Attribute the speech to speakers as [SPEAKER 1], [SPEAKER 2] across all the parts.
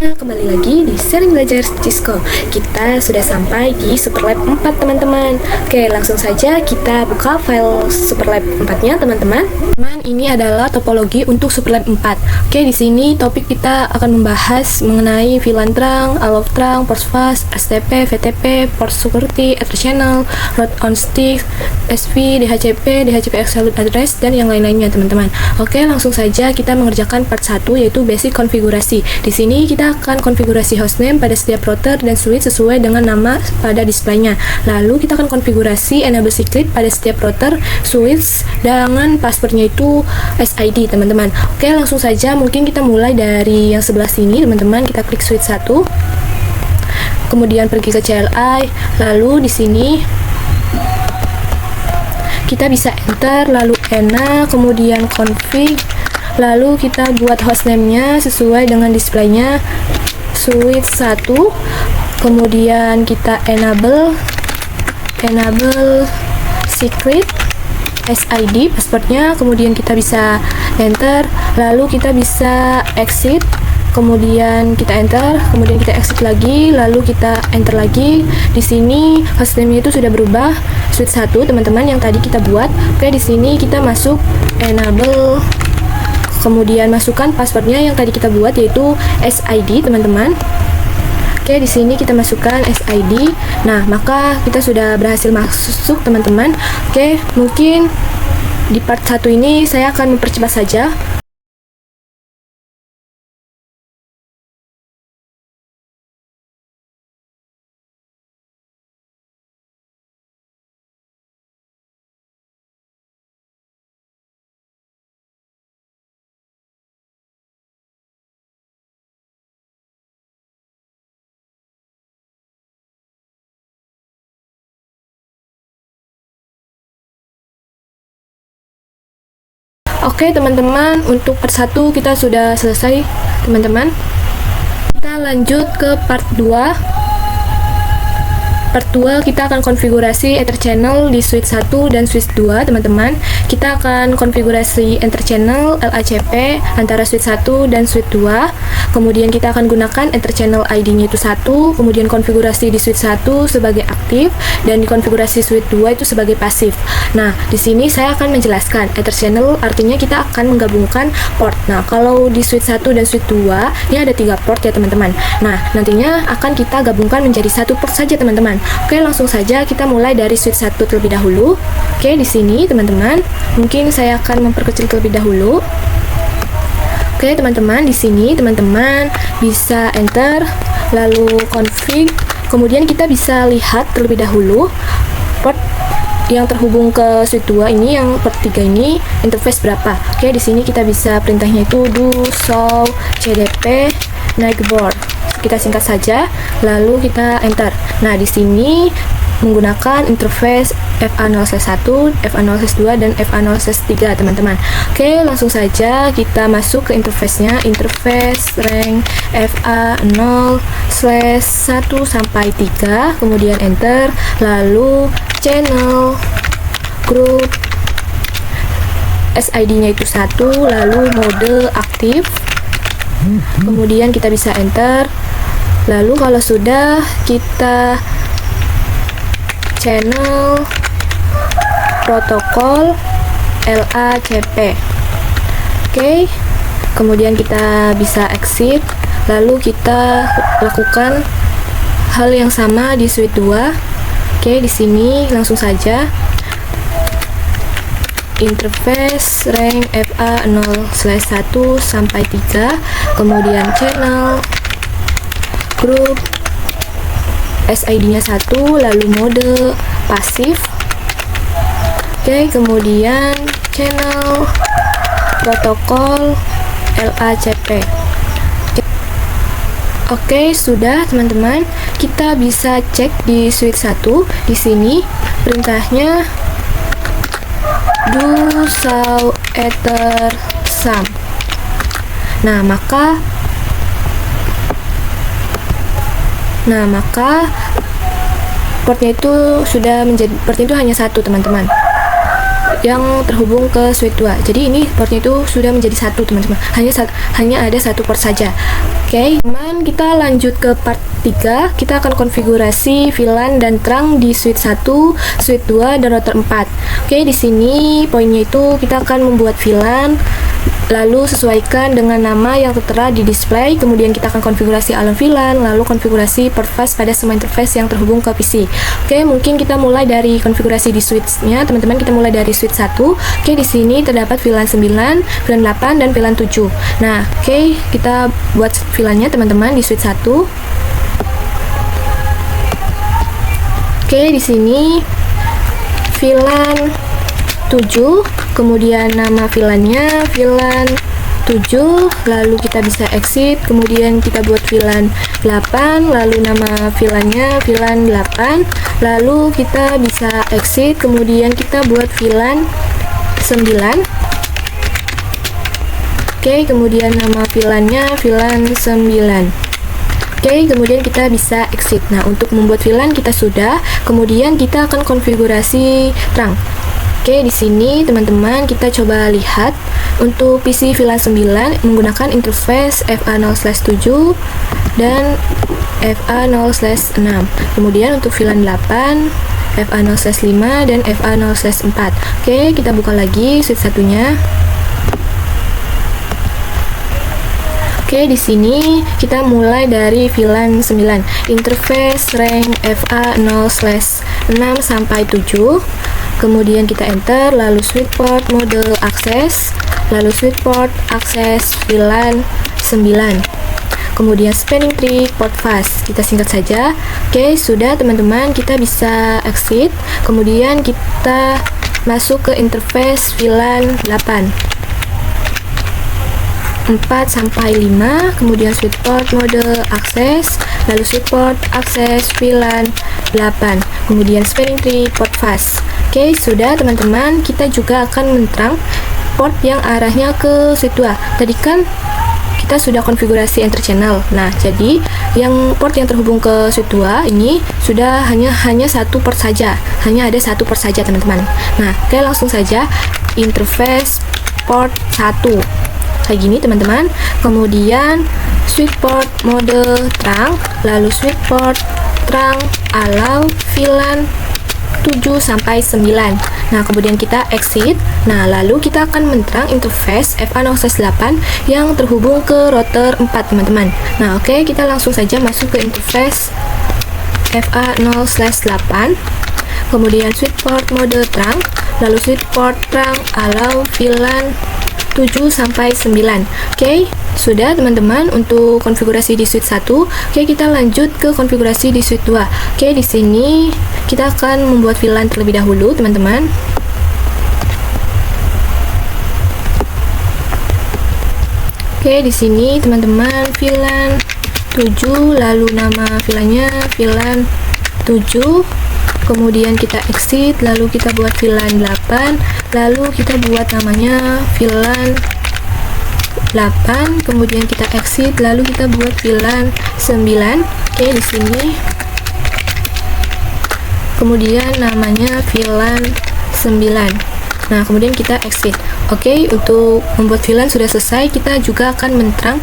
[SPEAKER 1] Kembali lagi di Sharing Belajar Cisco. Kita sudah sampai di Superlab 4 teman-teman. Oke, langsung saja kita buka file Superlab 4-nya teman-teman. Ini adalah topologi untuk Superlab 4. Oke, di sini topik kita akan membahas mengenai VLAN trunk, All of trunk, port fast, STP, VTP, port security, ether channel, route on stick, SV, DHCP, DHCP absolute address, dan yang lain-lainnya teman-teman. Oke, langsung saja kita mengerjakan part 1 yaitu basic konfigurasi. Di sini kita akan konfigurasi hostname pada setiap router dan switch sesuai dengan nama pada displaynya. Lalu kita akan konfigurasi enable secret pada setiap router, switch dengan passwordnya itu SID teman-teman. Oke, langsung saja mungkin kita mulai dari yang sebelah sini teman-teman. Kita klik switch 1, kemudian pergi ke CLI, lalu di sini kita bisa enter, lalu ena, kemudian config, lalu kita buat hostname-nya sesuai dengan displaynya switch 1, kemudian kita enable secret SID passwordnya, kemudian kita bisa enter, lalu kita bisa exit, kemudian kita enter, kemudian kita exit lagi, lalu kita enter lagi. Di sini hostname-nya itu sudah berubah switch 1 teman-teman yang tadi kita buat. Oke, di sini kita masuk enable, kemudian masukkan passwordnya yang tadi kita buat yaitu SID teman-teman. Oke, di sini kita masukkan SID. Nah, maka kita sudah berhasil masuk teman-teman. Oke, mungkin di part 1 ini saya akan mempercepat saja. Oke teman-teman, untuk part 1 kita sudah selesai teman-teman. Kita lanjut ke part 2. Part 2 kita akan konfigurasi ether channel di switch 1 dan switch 2 teman-teman. Kita akan konfigurasi ether channel LACP antara switch 1 dan switch 2. Kemudian kita akan gunakan ether channel ID-nya itu 1, kemudian konfigurasi di switch 1 sebagai aktif dan di konfigurasi switch 2 itu sebagai pasif. Nah, di sini saya akan menjelaskan ether channel artinya kita akan menggabungkan port. Nah, kalau di switch 1 dan switch 2 ini ada 3 port ya teman-teman. Nah, nantinya akan kita gabungkan menjadi 1 port saja teman-teman. Oke, langsung saja kita mulai dari switch 1 terlebih dahulu. Oke, di sini teman-teman, mungkin saya akan memperkecil terlebih dahulu. Oke, teman-teman, di sini teman-teman bisa enter, lalu config, kemudian kita bisa lihat terlebih dahulu port yang terhubung ke switch 2 ini, yang port 3 ini interface berapa. Oke, di sini kita bisa perintahnya itu do show cdp nightboard. Kita singkat saja, lalu kita enter. Nah, di sini menggunakan interface FA0/1, FA0/2, dan FA0/3 teman-teman. Oke, langsung saja kita masuk ke interface-nya, interface rank FA0/1 sampai 3, kemudian enter, lalu channel, group, SID-nya itu 1, lalu mode aktif, kemudian kita bisa enter. Lalu kalau sudah, kita channel protokol LACP. Oke, kemudian kita bisa exit, lalu kita lakukan hal yang sama di switch 2. Oke, di sini langsung saja interface rank FA0/1 sampai 3, kemudian channel, group, SID-nya 1, lalu mode pasif. Oke, kemudian channel protokol LACP. Oke, sudah teman-teman. Kita bisa cek di switch 1. Di sini perintahnya do show ether sum. Nah, maka portnya itu sudah menjadi, portnya itu hanya 1 teman-teman. yang terhubung ke switch 2. Jadi ini portnya itu sudah menjadi satu, teman-teman. Hanya ada satu port saja. Oke, teman, kita lanjut ke part 3. Kita akan konfigurasi VLAN dan terang di switch 1, switch 2, dan router 4. Oke, di sini poinnya itu kita akan membuat VLAN, lalu sesuaikan dengan nama yang tertera di display. Kemudian kita akan konfigurasi alarm VLAN, lalu konfigurasi port flash pada semua interface yang terhubung ke PC. Oke, mungkin kita mulai dari konfigurasi di switch-nya, teman-teman. Kita mulai dari switch 1. Oke, di sini terdapat VLAN 9, VLAN 8, dan VLAN 7. Nah, oke, kita buat VLAN-nya, teman-teman, di switch 1. Oke, di sini VLAN 7, kemudian nama VLAN-nya VLAN 7, lalu kita bisa exit, kemudian kita buat VLAN 8, lalu nama VLAN-nya VLAN 8, lalu kita bisa exit, kemudian kita buat VLAN 9. Oke, kemudian nama VLAN-nya VLAN 9. Oke, kemudian kita bisa exit. Nah, untuk membuat VLAN kita sudah, kemudian kita akan konfigurasi terang. Oke, di sini teman-teman kita coba lihat untuk PC VLAN 9 menggunakan interface FA0/7 dan FA0/6. Kemudian untuk VLAN 8 FA0/5 dan FA0/4. Oke, kita buka lagi switch satunya. Oke, di sini kita mulai dari VLAN 9, interface range FA0/6 sampai 7. Kemudian kita enter, lalu switch port mode akses, lalu switch port akses VLAN 9. Kemudian spanning tree port fast, kita singkat saja. Oke, sudah teman-teman, kita bisa exit. Kemudian kita masuk ke interface VLAN 8. 4 sampai 5, kemudian switch port mode akses, lalu switch port akses VLAN 8, kemudian spanning tree port fast. Oke, sudah teman-teman, kita juga akan menerang port yang arahnya ke switch 2. Tadi kan kita sudah konfigurasi enter channel. Nah, jadi yang port yang terhubung ke switch 2 ini sudah hanya satu port saja. Hanya ada satu port saja, teman-teman. Nah, oke, langsung saja interface port 1. Kayak gini, teman-teman. Kemudian switch port mode terang, lalu switch port terang allow VLAN 7 sampai 9. Nah, kemudian kita exit. Nah, lalu kita akan menerang interface FA0/8 yang terhubung ke router 4, teman-teman. Nah, oke, kita langsung saja masuk ke interface FA0/8. Kemudian switch port mode terang, lalu switch port terang allow VLAN 7 sampai 9. Oke, sudah teman-teman untuk konfigurasi di switch 1. Oke, kita lanjut ke konfigurasi di switch 2. Oke, di sini kita akan membuat VLAN terlebih dahulu, teman-teman. Oke, di sini teman-teman VLAN 7, lalu nama VLAN-nya VLAN 7. Kemudian kita exit, lalu kita buat VLAN 8, lalu kita buat namanya VLAN 8, kemudian kita exit, lalu kita buat VLAN 9. Oke, di sini kemudian namanya VLAN 9. Nah, kemudian kita exit. Oke, untuk membuat VLAN sudah selesai. Kita juga akan menerang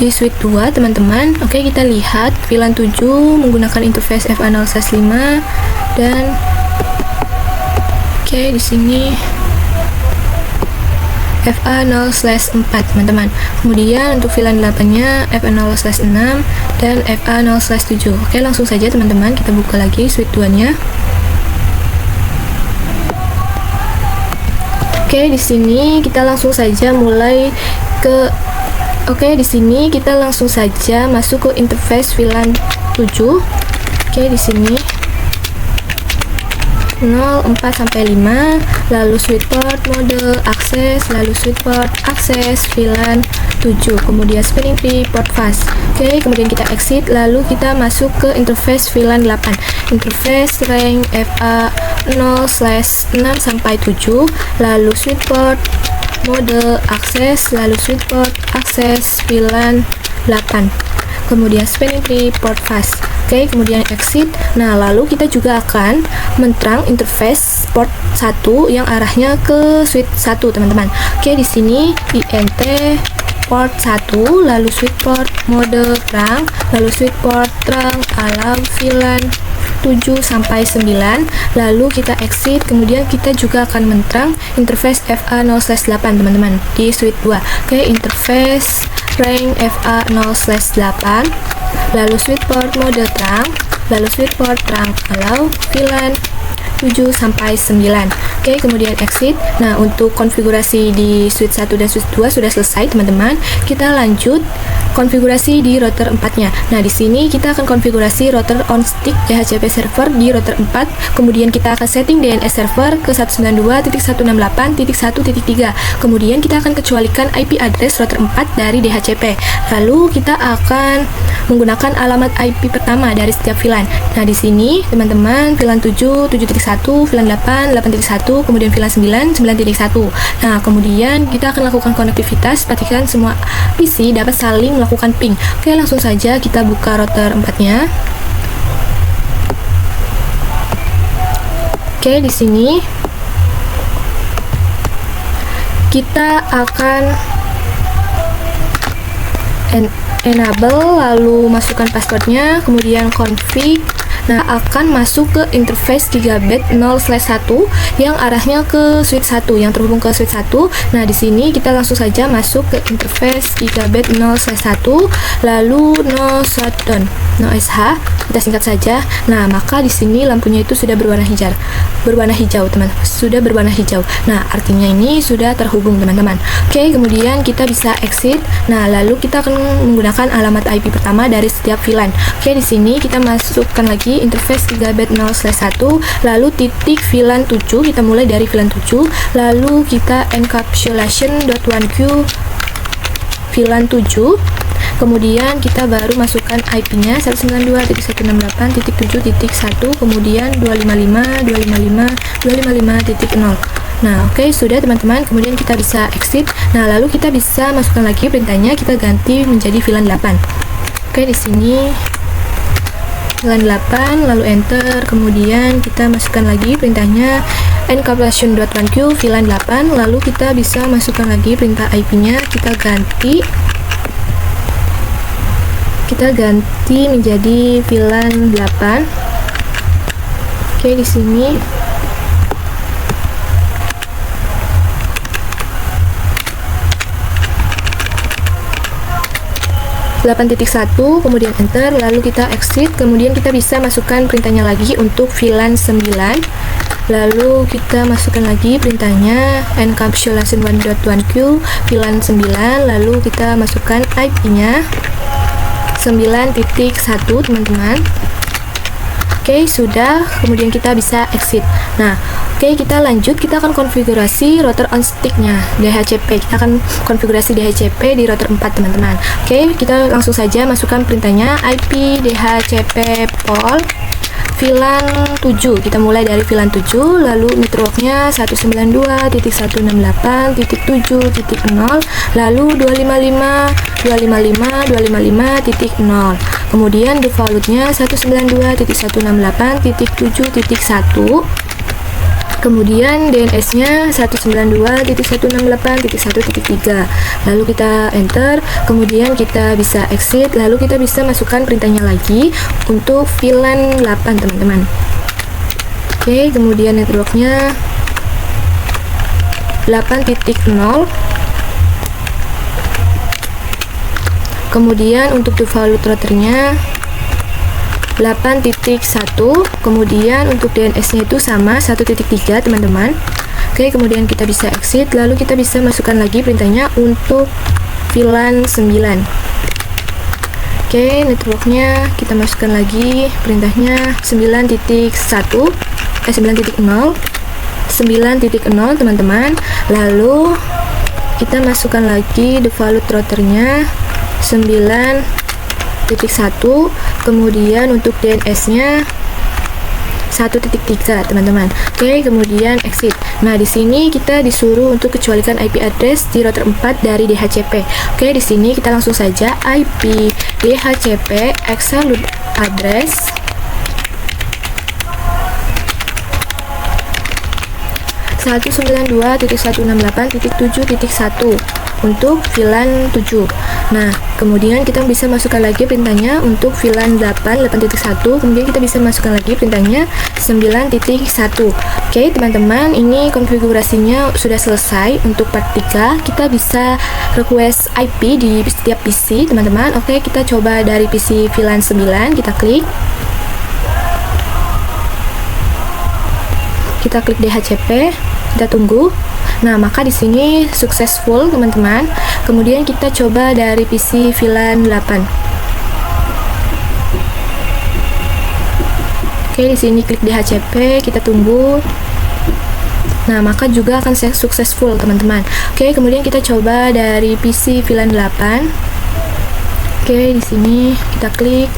[SPEAKER 1] di switch 2, teman-teman. Oke, kita lihat VLAN 7 menggunakan interface FA0/5 dan oke, di sini FA0/4, teman-teman. Kemudian untuk VLAN 8-nya FA0/6 dan FA0/7. Oke, langsung saja teman-teman kita buka lagi switch 2-nya. Oke, di sini kita langsung saja mulai ke di sini kita langsung saja masuk ke interface VLAN 7. Oke, di sini 0, 4 sampai 5, lalu switch port mode akses, lalu switch port akses VLAN 7, kemudian spanning tree port fast. Oke, kemudian kita exit, lalu kita masuk ke interface VLAN 8, interface range FA0/6 sampai 7, lalu switch port mode akses, lalu switch port akses VLAN 8. kemudian spanning tree, port fast. Oke, kemudian exit. Nah, lalu kita juga akan menterang interface port 1 yang arahnya ke switch 1, teman-teman. Oke, di sini int port 1, lalu switch port mode terang, lalu switch port terang alarm VLAN 7 sampai 9, lalu kita exit. Kemudian kita juga akan menterang interface FA0/8, teman-teman, di switch 2. Oke, interface range FA0/8, lalu switch port mode terang, lalu switch port terang allow VLAN 7 sampai 9. Oke, kemudian exit. Nah, untuk konfigurasi di switch 1 dan switch 2 sudah selesai, teman-teman. Kita lanjut konfigurasi di router 4-nya. Nah, di sini kita akan konfigurasi router on stick DHCP server di router 4. Kemudian kita akan setting DNS server ke 192.168.1.3. Kemudian kita akan kecualikan IP address router 4 dari DHCP. Lalu kita akan menggunakan alamat IP pertama dari setiap VLAN. Nah, di sini teman-teman VLAN 7, 7.1, VLAN 8, 8.1, kemudian VLAN 9, 9.1. Nah, kemudian kita akan lakukan konektivitas, pastikan semua PC dapat saling melakukan ping. Oke, langsung saja kita buka router 4-nya. Oke, di sini kita akan enable, lalu masukkan passwordnya, kemudian config. Nah, akan masuk ke interface gigabit 0/1 yang arahnya ke switch 1, yang terhubung ke switch 1. Nah, di sini kita langsung saja masuk ke interface gigabit 0/1, lalu no shutdown, no SH, kita singkat saja. Nah, maka di sini lampunya itu sudah berwarna hijau, teman, sudah berwarna hijau. Nah, artinya ini sudah terhubung, teman-teman. Oke, kemudian kita bisa exit. Nah, lalu kita akan menggunakan alamat IP pertama dari setiap VLAN. Oke, di sini kita masukkan lagi interface gigabit 0/1, lalu titik VLAN 7, kita mulai dari VLAN 7, lalu kita encapsulation.1q VLAN 7, kemudian kita baru masukkan IP-nya 192.168.7.1, kemudian 255.255.255.0. Nah, oke, sudah, teman-teman. Kemudian kita bisa exit. Nah, lalu kita bisa masukkan lagi perintahnya, kita ganti menjadi VLAN 8. Oke, di sini VLAN 8, lalu enter, kemudian kita masukkan lagi perintahnya encapsulation.1q VLAN 8, lalu kita bisa masukkan lagi perintah IP-nya, kita ganti menjadi VLAN 8. Oke, di sini 8.1, kemudian enter, lalu kita exit. Kemudian kita bisa masukkan perintahnya lagi untuk VLAN 9, lalu kita masukkan lagi perintahnya encapsulation1.1q VLAN 9, lalu kita masukkan IP-nya 9.1, teman-teman. Oke, sudah. Kemudian kita bisa exit. Nah, oke, kita lanjut. Kita akan konfigurasi router on stick-nya DHCP. Kita akan konfigurasi DHCP di router 4, teman-teman. Oke, kita langsung saja masukkan perintahnya IP DHCP pol VLAN 7. Kita mulai dari VLAN 7, lalu networknya 192.168.7.0, lalu 255.255.255.0. Kemudian defaultnya 192.168.7.1. Kemudian DNS-nya 192.168.1.3. Lalu kita enter, kemudian kita bisa exit, lalu kita bisa masukkan perintahnya lagi untuk VLAN 8, teman-teman. Oke, kemudian networknya 8.0. Kemudian untuk default routernya 8.1, kemudian untuk DNS-nya itu sama 1.3, teman-teman. Oke, kemudian kita bisa exit, lalu kita bisa masukkan lagi perintahnya untuk VLAN 9. Oke, networknya kita masukkan lagi perintahnya 9.1, 9.0, teman-teman. Lalu kita masukkan lagi default routernya 9.1, kemudian untuk DNS-nya 1.3, teman-teman. Oke, kemudian exit. Nah, di sini kita disuruh untuk kecualikan IP address di router 4 dari DHCP. Oke, di sini kita langsung saja IP DHCP execute address satu 192.168.7.1 untuk VLAN 7. Nah, kemudian kita bisa masukkan lagi perintahnya untuk VLAN 8.1, kemudian kita bisa masukkan lagi perintahnya 9.1. Oke, teman-teman, ini konfigurasinya sudah selesai. Untuk part 3, kita bisa request IP di setiap PC, teman-teman. Oke, kita coba dari PC VLAN 9, kita klik DHCP, kita tunggu. Nah, maka di sini successful, teman-teman. Kemudian kita coba dari PC VLAN 8. Oke, di sini klik DHCP, kita tunggu. Nah, maka juga akan successful, teman-teman. Oke, kemudian kita coba dari PC VLAN 8. Oke, di sini kita klik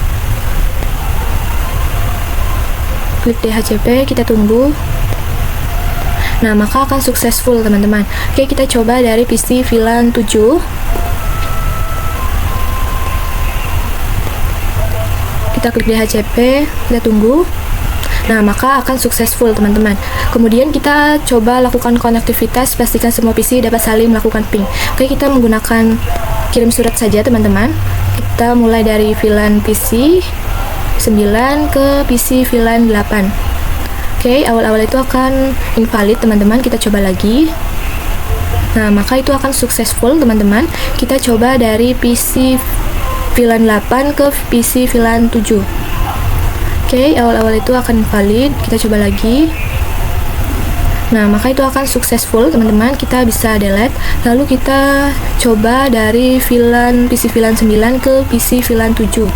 [SPEAKER 1] DHCP, kita tunggu. Nah, maka akan successful, teman-teman. Oke, kita coba dari PC VLAN 7. Kita klik DHCP, kita tunggu. Nah, maka akan successful, teman-teman. Kemudian kita coba lakukan konektivitas, pastikan semua PC dapat saling melakukan ping. Oke, kita menggunakan kirim surat saja, teman-teman. Kita mulai dari VLAN PC 9 ke PC VLAN 8. Oke, awal-awal itu akan invalid, teman-teman. Kita coba lagi. Nah, maka itu akan successful, teman-teman. Kita coba dari PC VLAN 8 ke PC VLAN 7. Oke, awal-awal itu akan invalid. Kita coba lagi. Nah, maka itu akan successful, teman-teman. Kita bisa delete. Lalu kita coba dari PC VLAN 9 ke PC VLAN 7.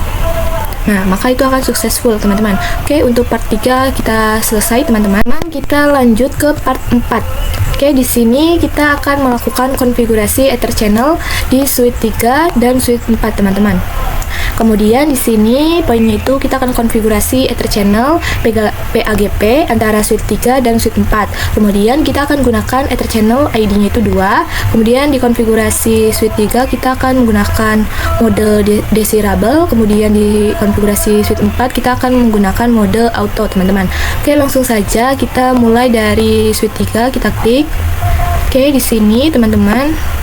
[SPEAKER 1] Nah, maka itu akan successful, teman-teman. Oke, untuk part 3 kita selesai, teman-teman. Kita lanjut ke part 4. Oke, di sini kita akan melakukan konfigurasi Ether channel di switch 3 dan switch 4, teman-teman. Kemudian di sini poinnya itu kita akan konfigurasi Ether channel PAGP antara switch 3 dan switch 4. Kemudian kita akan gunakan Ether channel ID-nya itu 2. Kemudian di konfigurasi switch 3 kita akan menggunakan mode desirable. Kemudian di konfigurasi switch 4 kita akan menggunakan mode auto, teman-teman. Oke, langsung saja kita mulai dari switch 3, kita klik. Oke, di sini, teman-teman.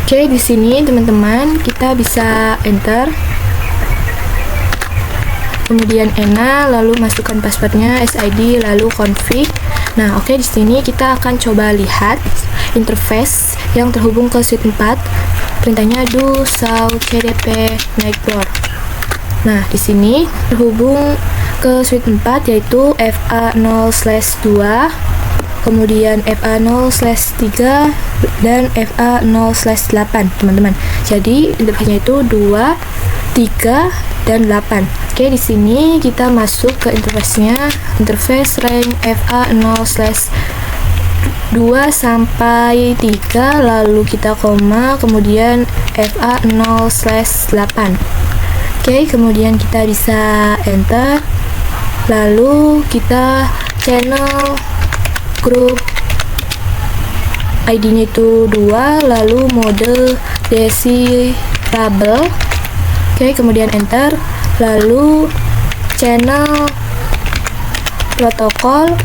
[SPEAKER 1] Oke, di sini teman-teman kita bisa enter, kemudian ENA, lalu masukkan passwordnya, SID, lalu config. Nah, oke, di sini kita akan coba lihat interface yang terhubung ke switch 4. Perintahnya do show cdp nightboard. Nah, di sini terhubung ke switch 4 yaitu FA0/2. Kemudian FA0/3 dan FA0/8, teman-teman. Jadi interface-nya itu 2, 3, dan 8. Oke, di sini kita masuk ke interface-nya, interface range FA0/2 sampai 3, lalu kita koma, kemudian FA0/8. Oke, kemudian kita bisa enter, lalu kita channel grup ID-nya itu 2, lalu mode desirable. Oke, kemudian enter, lalu channel protokol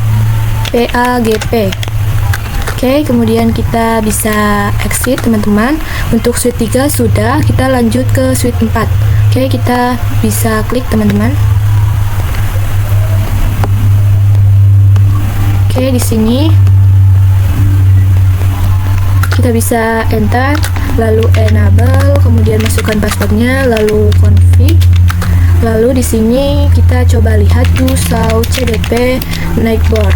[SPEAKER 1] PAGP. Oke, kemudian kita bisa exit, teman-teman. Untuk switch 3 sudah, kita lanjut ke switch 4. Oke, kita bisa klik, teman-teman. Oke, di sini kita bisa enter, lalu enable, kemudian masukkan passwordnya, lalu config. Lalu di sini kita coba lihat do show cdp nightboard.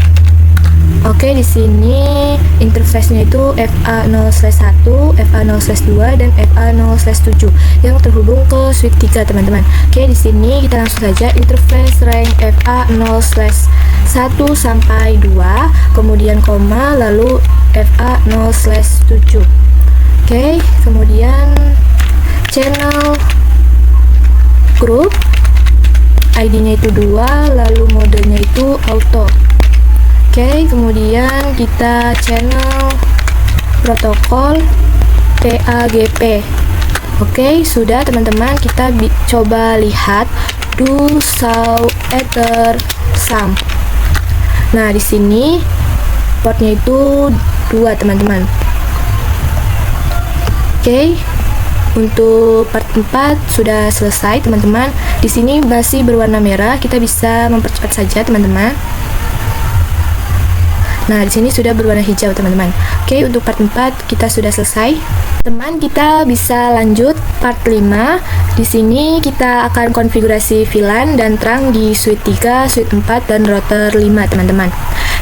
[SPEAKER 1] Oke, di sini interface-nya itu FA0/1, FA0/2, dan FA0/7 yang terhubung ke switch 3, teman-teman. Oke, di sini kita langsung saja interface range FA0/1 sampai 2, kemudian koma, lalu FA0/7. Oke, kemudian channel group ID-nya itu 2, lalu modenya itu auto. Oke, kemudian kita channel protokol PAGP. Oke, sudah teman-teman, kita coba lihat do, show, ether, sum. Nah, di sini portnya itu 2 teman-teman. Oke, untuk part 4 sudah selesai teman-teman. Di sini masih berwarna merah, kita bisa mempercepat saja teman-teman. Nah, di sini sudah berwarna hijau teman-teman. Oke, untuk part 4 kita sudah selesai. Teman, kita bisa lanjut part 5. Di sini kita akan konfigurasi VLAN dan terang di switch 3, switch 4 dan router 5 teman-teman.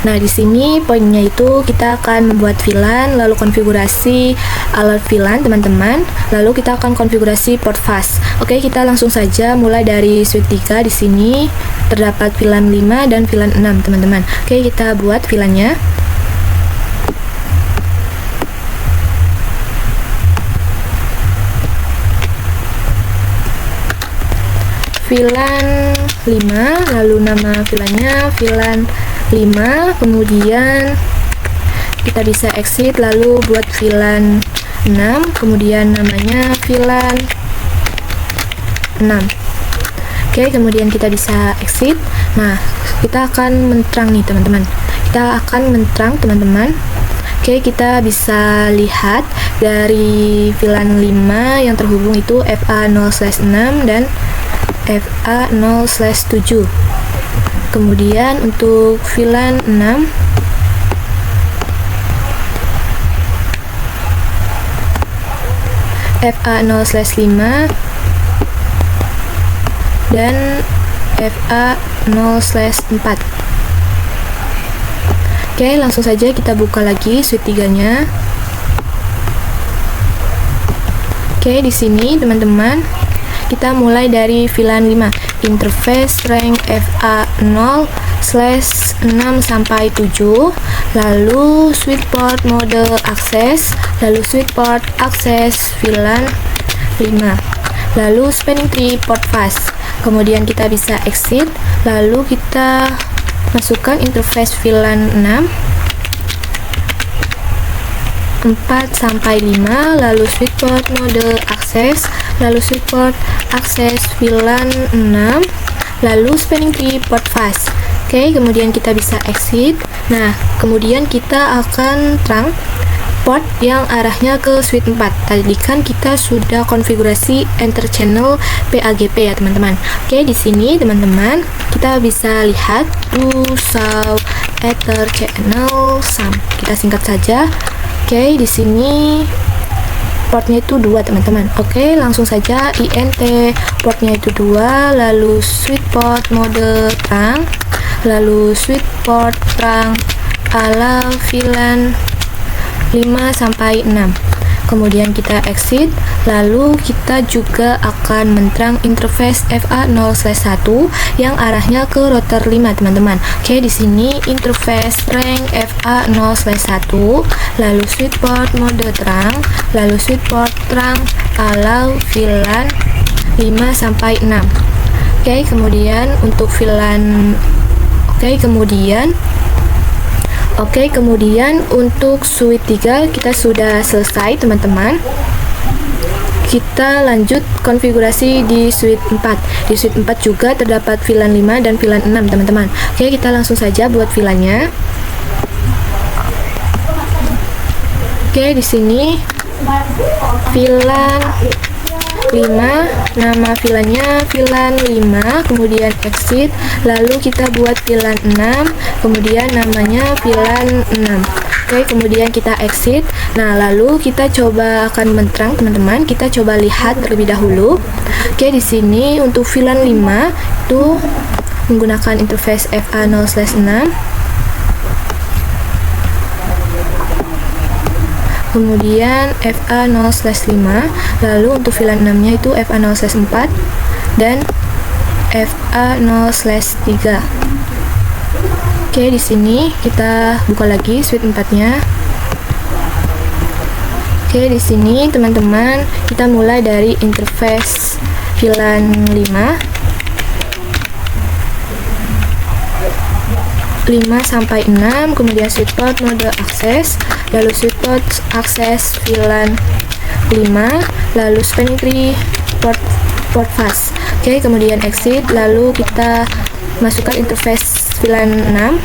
[SPEAKER 1] Nah, di sini poinnya itu kita akan membuat VLAN, lalu konfigurasi alat VLAN teman-teman, lalu kita akan konfigurasi port fast. Oke, kita langsung saja mulai dari switch 3. Di sini terdapat VLAN 5 dan VLAN 6 teman-teman. Oke, kita buat VLAN-nya. VLAN 5, lalu nama VLAN-nya VLAN 5, kemudian kita bisa exit lalu buat VLAN 6, kemudian namanya VLAN 6. Oke, kemudian kita bisa exit. Nah, kita akan menterang nih teman-teman. Kita akan menterang teman-teman. Oke, kita bisa lihat dari VLAN 5 yang terhubung itu FA0/6 dan FA0/7. Kemudian untuk VLAN 6 FA0/5 dan FA0/4. Oke, langsung saja kita buka lagi switch 3-nya. Oke, di sini teman-teman kita mulai dari VLAN 5, interface rank FA0/6 sampai 7, lalu switch port mode akses, lalu switch port akses VLAN 5, lalu spanning tree port fast. Kemudian kita bisa exit, lalu kita masukkan interface VLAN 6 4 sampai 5, lalu switch port mode akses, lalu switch port akses VLAN 6, lalu spanning tree port fast. Oke, kemudian kita bisa exit. Nah, kemudian kita akan terang port yang arahnya ke switch 4. Tadi kan kita sudah konfigurasi enter channel PAGP ya teman-teman. Oke, di sini teman-teman kita bisa lihat do, show, ether, channel, sum. Kita singkat saja. Oke, di sini portnya itu 2 teman-teman. Oke, langsung saja INT portnya itu 2, lalu switch port mode terang, lalu switch port terang ala VLAN 5 sampai 6. Kemudian kita exit, lalu kita juga akan menterang interface FA0/1 yang arahnya ke router 5 teman-teman. Oke, di sini interface rank FA0/1, lalu switch port mode terang, lalu switch port terang ala VLAN 5 sampai 6. Oke, kemudian untuk VLAN kemudian untuk switch 3 kita sudah selesai teman-teman. Kita lanjut konfigurasi di switch 4. Di switch 4 juga terdapat VLAN 5 dan VLAN 6 teman-teman. Oke, kita langsung saja buat VLAN-nya. Oke, di sini VLAN 5, nama VLAN-nya VLAN 5, kemudian exit, lalu kita buat VLAN 6, kemudian namanya VLAN 6. Oke, kemudian kita exit. Nah, lalu kita coba akan menterang teman-teman. Kita coba lihat terlebih dahulu. Oke, di sini untuk VLAN 5 itu menggunakan interface FA0/6. Kemudian FA0/5, lalu untuk VLAN 6 nya itu FA0/4 dan FA0/3. Oke, di sini kita buka lagi switch 4 nya. Oke, di sini teman-teman kita mulai dari interface VLAN 5. 5 sampai 6, kemudian switch port mode akses, lalu switch port akses VLAN 5, lalu spanning tree port fast. Oke, kemudian exit, lalu kita masukkan interface VLAN 6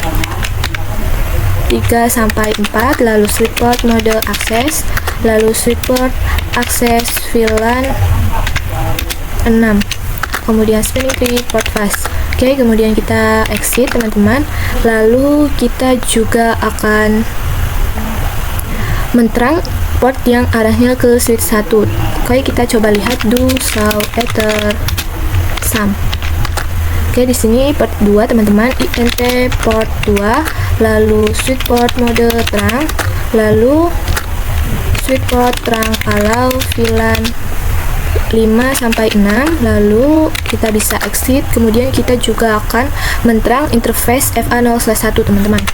[SPEAKER 1] 3 sampai 4, lalu switch port mode akses, lalu switch port akses VLAN 6, kemudian spanning tree port fast. Oke, kemudian kita exit teman-teman, lalu kita juga akan menterang port yang arahnya ke switch 1. Oke, kita coba lihat do show ether sum. Oke, di sini port 2 teman-teman, int port 2, lalu switch port mode terang, lalu switch port terang allow VLAN 5 sampai 6, lalu kita bisa exit, kemudian kita juga akan menterang interface FA0/1 teman-teman.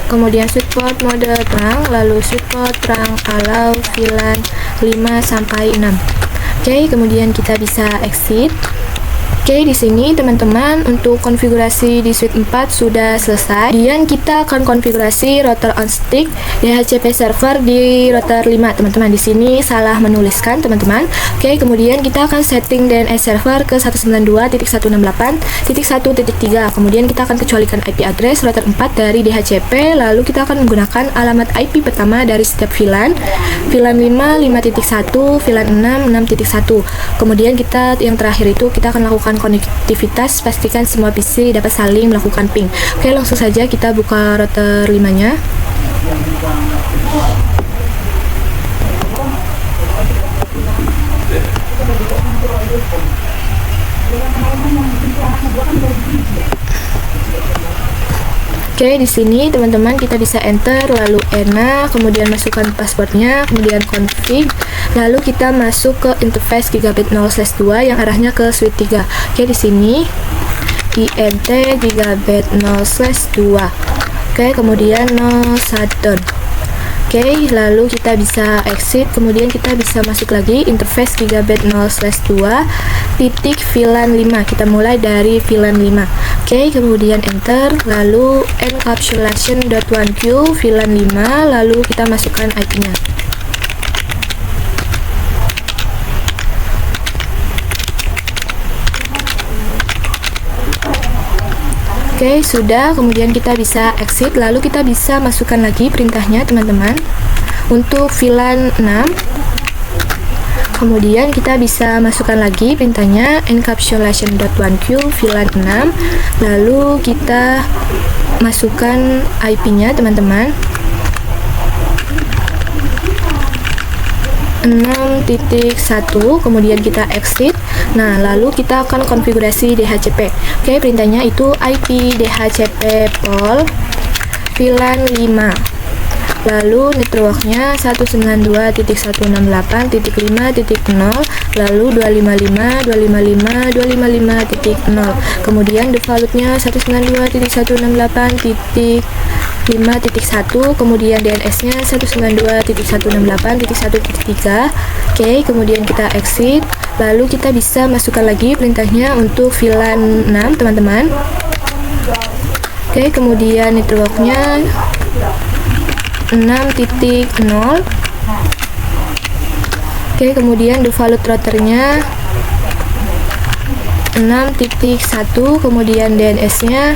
[SPEAKER 1] Kemudian switch port mode terang, lalu switch port terang allow VLAN 5 sampai 6. Oke, kemudian kita bisa exit. Oke, di sini teman-teman untuk konfigurasi di switch 4 sudah selesai. Kemudian kita akan konfigurasi router on stick DHCP server di router 5 teman-teman. Di sini salah menuliskan teman-teman. Oke, kemudian kita akan setting DNS server ke 192.168.1.3. Kemudian kita akan kecualikan IP address router 4 dari DHCP, lalu kita akan menggunakan alamat IP pertama dari setiap VLAN. VLAN 5 5.1, VLAN 6 6.1. Kemudian kita yang terakhir itu kita akan lakukan konektivitas, pastikan semua PC dapat saling melakukan ping. Oke, langsung saja kita buka router 5-nya. Oke, di sini teman-teman kita bisa enter, lalu ENA, kemudian masukkan passwordnya, kemudian config, lalu kita masuk ke interface gigabit 0/2 yang arahnya ke switch 3. Oke, di sini int gigabit 0/2. Oke, kemudian no shutdown. Oke, lalu kita bisa exit, kemudian kita bisa masuk lagi interface gigabit 0/2 titik VLAN 5. Kita mulai dari VLAN 5. Oke, kemudian enter, lalu encapsulation.1q VLAN 5, lalu kita masukkan IP-nya. Oke, sudah. Kemudian kita bisa exit, lalu kita bisa masukkan lagi perintahnya teman-teman untuk VLAN 6. Kemudian kita bisa masukkan lagi perintahnya encapsulation.1q VLAN 6, lalu kita masukkan IP-nya teman-teman 6.1, kemudian kita exit. Nah, lalu kita akan konfigurasi DHCP. Oke, perintahnya itu IP DHCP pol VLAN 5, lalu networknya 192.168.5.0, lalu 255.255.255.0, kemudian defaultnya 192.168.5.1, kemudian DNS-nya 192.168.1.3. Oke, kemudian kita exit, lalu kita bisa masukkan lagi perintahnya untuk VLAN 6 teman-teman. Oke, kemudian networknya 6.0. Oke, kemudian default routernya 6.1, kemudian DNS-nya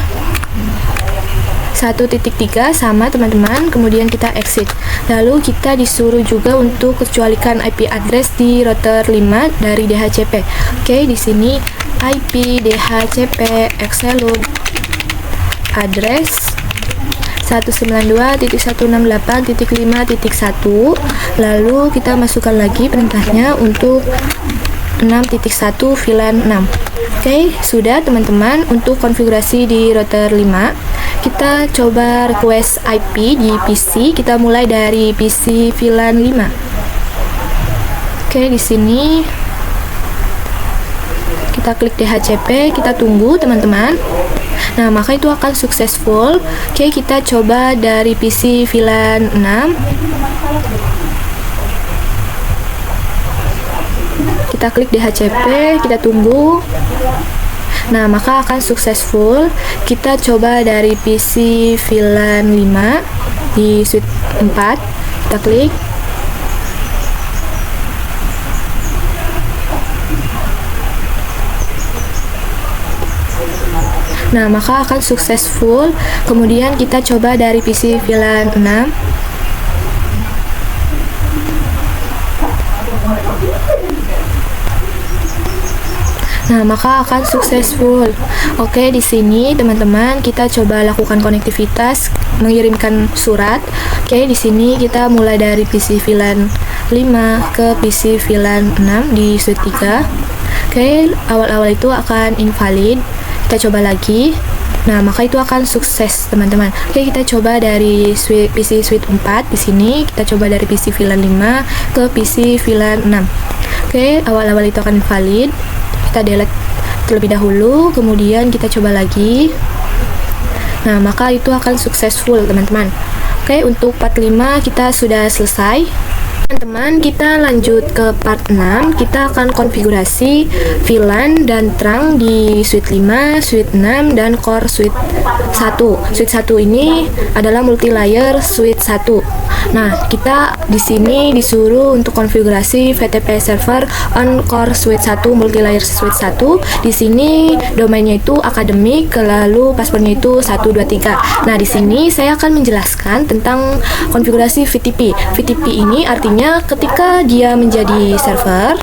[SPEAKER 1] 1.3 sama teman-teman. Kemudian kita exit, lalu kita disuruh juga untuk kecualikan IP address di router 5 dari DHCP. Oke, di sini IP DHCP Excelud address 192.168.5.1, lalu kita masukkan lagi perintahnya untuk 6.1 VLAN 6. Oke, sudah teman-teman untuk konfigurasi di router 5. Kita coba request IP di PC. Kita mulai dari PC VLAN 5. Oke, di sini kita klik DHCP, kita tunggu teman-teman. Nah, maka itu akan successful. Oke, kita coba dari PC VLAN 6. Kita klik DHCP, kita tunggu. Nah, maka akan successful. Kita coba dari PC VLAN 5 di switch 4. Kita klik. Nah, maka akan successful. Kemudian kita coba dari PC VLAN 6. Nah, maka akan successful. Oke, di sini teman-teman kita coba lakukan konektivitas, mengirimkan surat. Oke, di sini kita mulai dari PC VLAN 5 ke PC VLAN 6 di switch 3. Oke, awal-awal itu akan invalid. Kita coba lagi. Nah, maka itu akan sukses, teman-teman. Oke, kita coba dari PC switch 4 di sini. Kita coba dari PC VLAN 5 ke PC VLAN 6. Oke, awal-awal itu akan invalid. Kita delete terlebih dahulu, kemudian kita coba lagi. Nah, maka itu akan successful, teman-teman. Oke, untuk part 5 kita sudah selesai. Teman-teman, kita lanjut ke part 6. Kita akan konfigurasi VLAN dan trunk di switch 5, switch 6, dan core switch 1. Switch 1 ini adalah multi layer switch 1. Nah, kita di sini disuruh untuk konfigurasi VTP server on core switch 1 multi layer switch 1. Di sini domainnya itu akademik, lalu passwordnya itu 123. Nah, di sini saya akan menjelaskan tentang konfigurasi VTP. VTP ini artinya ketika dia menjadi server,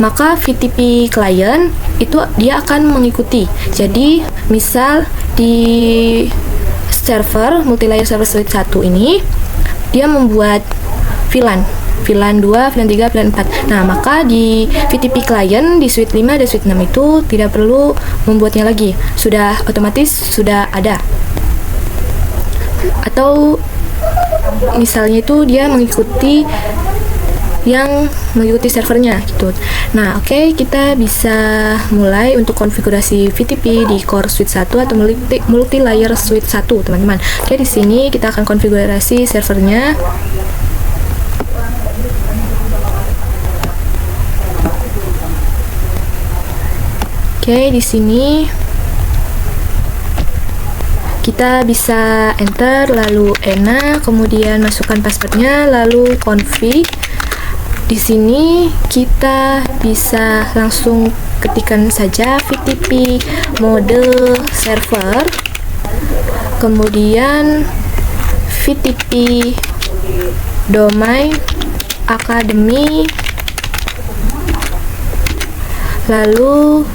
[SPEAKER 1] maka VTP client itu dia akan mengikuti. Jadi, misal di server multi layer server switch 1 ini dia membuat VLAN 2, VLAN 3, VLAN 4. Nah, maka di VTP client di switch 5 dan switch 6 itu tidak perlu membuatnya lagi. Sudah otomatis sudah ada. Atau misalnya itu dia mengikuti servernya gitu. Nah, oke, kita bisa mulai untuk konfigurasi VTP di core switch 1 atau multi layer switch 1, teman-teman. Oke, di sini kita akan konfigurasi servernya. Oke, di sini kita bisa enter, lalu ena, kemudian masukkan passwordnya, lalu config. Di sini kita bisa langsung ketikkan saja VTP mode server, kemudian VTP domain academy, lalu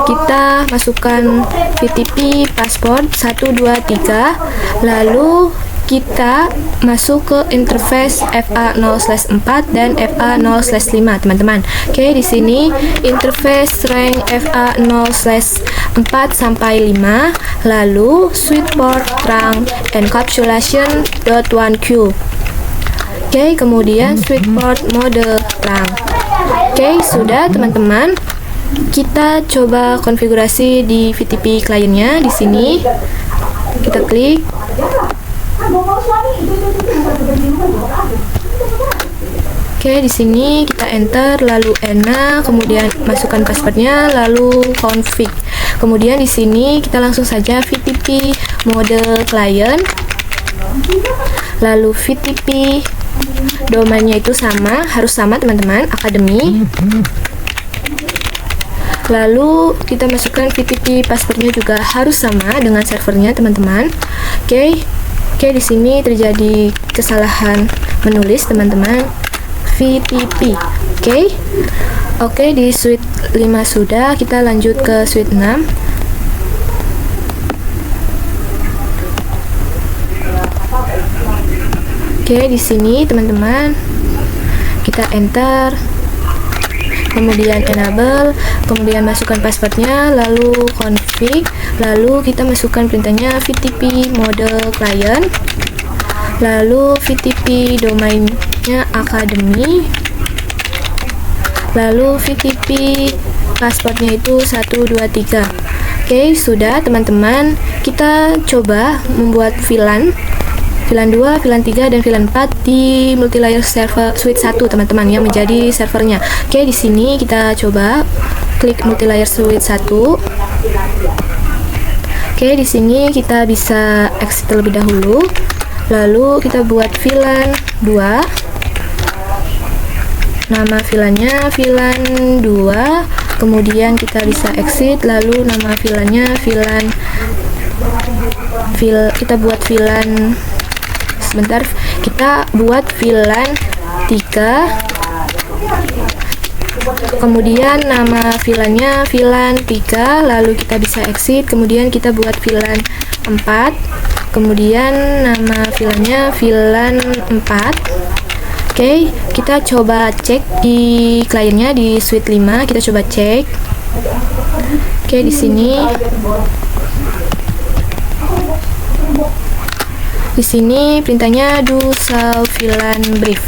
[SPEAKER 1] kita masukkan VTP password 123, lalu kita masuk ke interface FA0/4 dan FA0/5, teman-teman. Oke, di sini interface rank FA0/4 sampai 5, lalu switch port trunk encapsulation.1Q. Oke, kemudian switch port mode trunk. Oke, sudah, teman-teman. Kita coba konfigurasi di VTP kliennya. Di sini kita klik. Oke, di sini kita enter, lalu ena, kemudian masukkan passwordnya, lalu config. Kemudian di sini kita langsung saja VTP mode client, lalu VTP domainnya itu sama, harus sama, teman-teman, academy. Lalu kita masukkan VTP passwordnya juga harus sama dengan servernya, teman-teman. Oke, di sini terjadi kesalahan menulis, teman-teman. VTP. Oke, di switch 5 sudah, kita lanjut ke switch 6. Oke, di sini teman-teman kita enter, kemudian enable, kemudian masukkan passwordnya, lalu config, lalu kita masukkan perintahnya VTP mode client, lalu VTP domainnya academy, lalu VTP passwordnya itu 123. Oke, sudah, teman-teman. Kita coba membuat VLAN 2, VLAN 3, dan VLAN 4 di multilayer server switch 1, teman-teman, yang menjadi servernya. Oke, di sini kita coba klik multilayer switch 1. Oke, di sini kita bisa exit terlebih dahulu. Lalu kita buat VLAN 2. Nama VLAN-nya VLAN 2. Kemudian kita bisa exit, lalu nama VLAN-nya kita buat VLAN sebentar, kita buat VLAN 3. Kemudian nama VLAN-nya VLAN 3, lalu kita bisa exit, kemudian kita buat VLAN 4, kemudian nama VLAN-nya VLAN 4. Oke, kita coba cek di kliennya di suite 5, kita coba cek. Oke, di sini perintahnya do solve VLAN brief.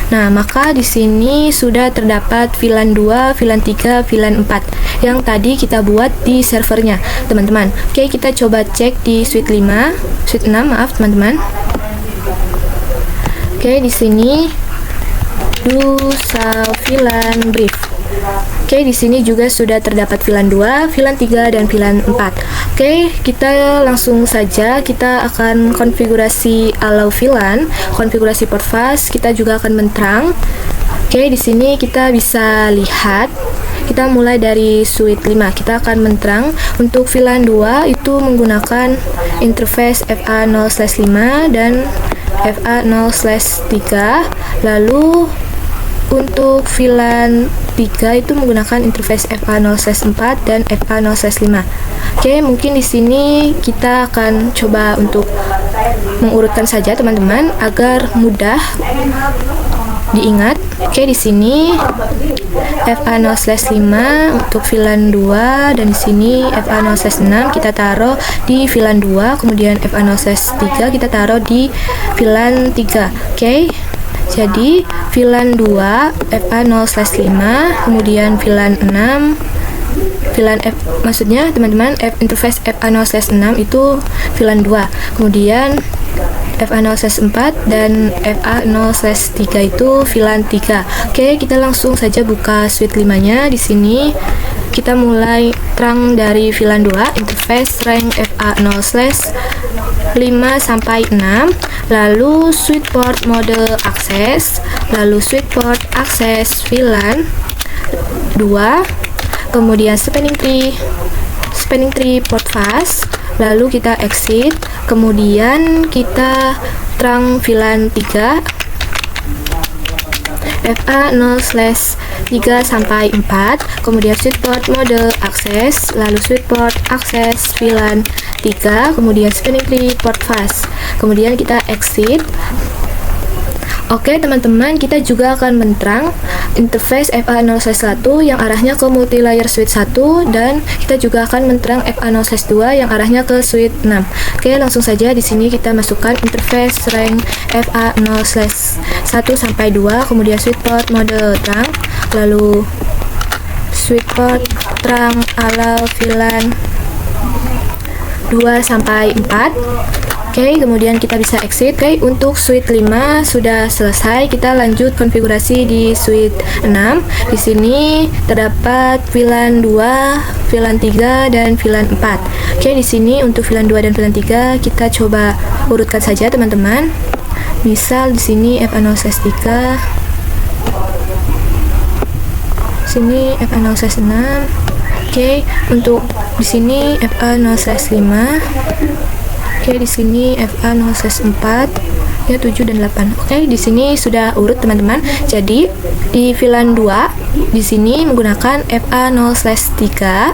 [SPEAKER 1] Nah, maka di sini sudah terdapat VLAN 2, VLAN 3, VLAN 4 yang tadi kita buat di servernya, teman-teman. Oke, kita coba cek di suite 6, maaf, teman-teman. Oke, di sini do solve VLAN brief. Oke, di sini juga sudah terdapat VLAN 2, VLAN 3, dan VLAN 4. Oke, kita langsung saja, kita akan konfigurasi allow VLAN, konfigurasi port fast, kita juga akan menterang. Oke, di sini kita bisa lihat, kita mulai dari suite 5, kita akan menterang. Untuk VLAN 2 itu menggunakan interface FA0/5 dan FA0/3, lalu untuk VLAN 3 itu menggunakan interface FA0/4 dan FA0/5. Oke, mungkin di sini kita akan coba untuk mengurutkan saja, teman-teman, agar mudah diingat. Oke, di sini FA0/5 untuk VLAN 2, dan di sini FA0/6 kita taruh di VLAN 2, kemudian FA0/3 kita taruh di VLAN 3. Oke. Jadi VLAN 2 FA0/5, kemudian VLAN 6, maksudnya teman-teman interface FA0/6 itu VLAN 2, kemudian FA0/4 dan FA0/3 itu VLAN 3. Oke, kita langsung saja buka suite 5-nya. Di sini kita mulai terang dari VLAN 2, interface rank FA0/5 sampai 6, lalu switch port mode akses, lalu switch port akses VLAN 2, kemudian spanning tree port fast, lalu kita exit, kemudian kita terang VLAN 3 FA0/3 sampai 4, kemudian switch port mode akses, lalu switch port akses VLAN 3, kemudian spanning tree port fast, kemudian kita exit. Oke, teman-teman, kita juga akan menterang interface FA0/1 yang arahnya ke multilayer switch 1, dan kita juga akan menterang FA0/2 yang arahnya ke suite 6. Oke, langsung saja di sini kita masukkan interface rank FA0/1 sampai 2, kemudian switch port mode terang, lalu switch port terang allow VLAN 2 sampai 4. Oke, kemudian kita bisa exit. Oke, untuk suite 5 sudah selesai. Kita lanjut konfigurasi di suite 6. Di sini terdapat VLAN 2, VLAN 3, dan VLAN 4. Oke, di sini untuk VLAN 2 dan VLAN 3 kita coba urutkan saja, teman-teman. Misal di sini FA0/3, sini FA0/6. Oke, untuk di sini FA0/5. Oke, di sini FA0/4, ya 7 dan 8. Oke, di sini sudah urut, teman-teman. Jadi di VLAN 2 di sini menggunakan FA0/3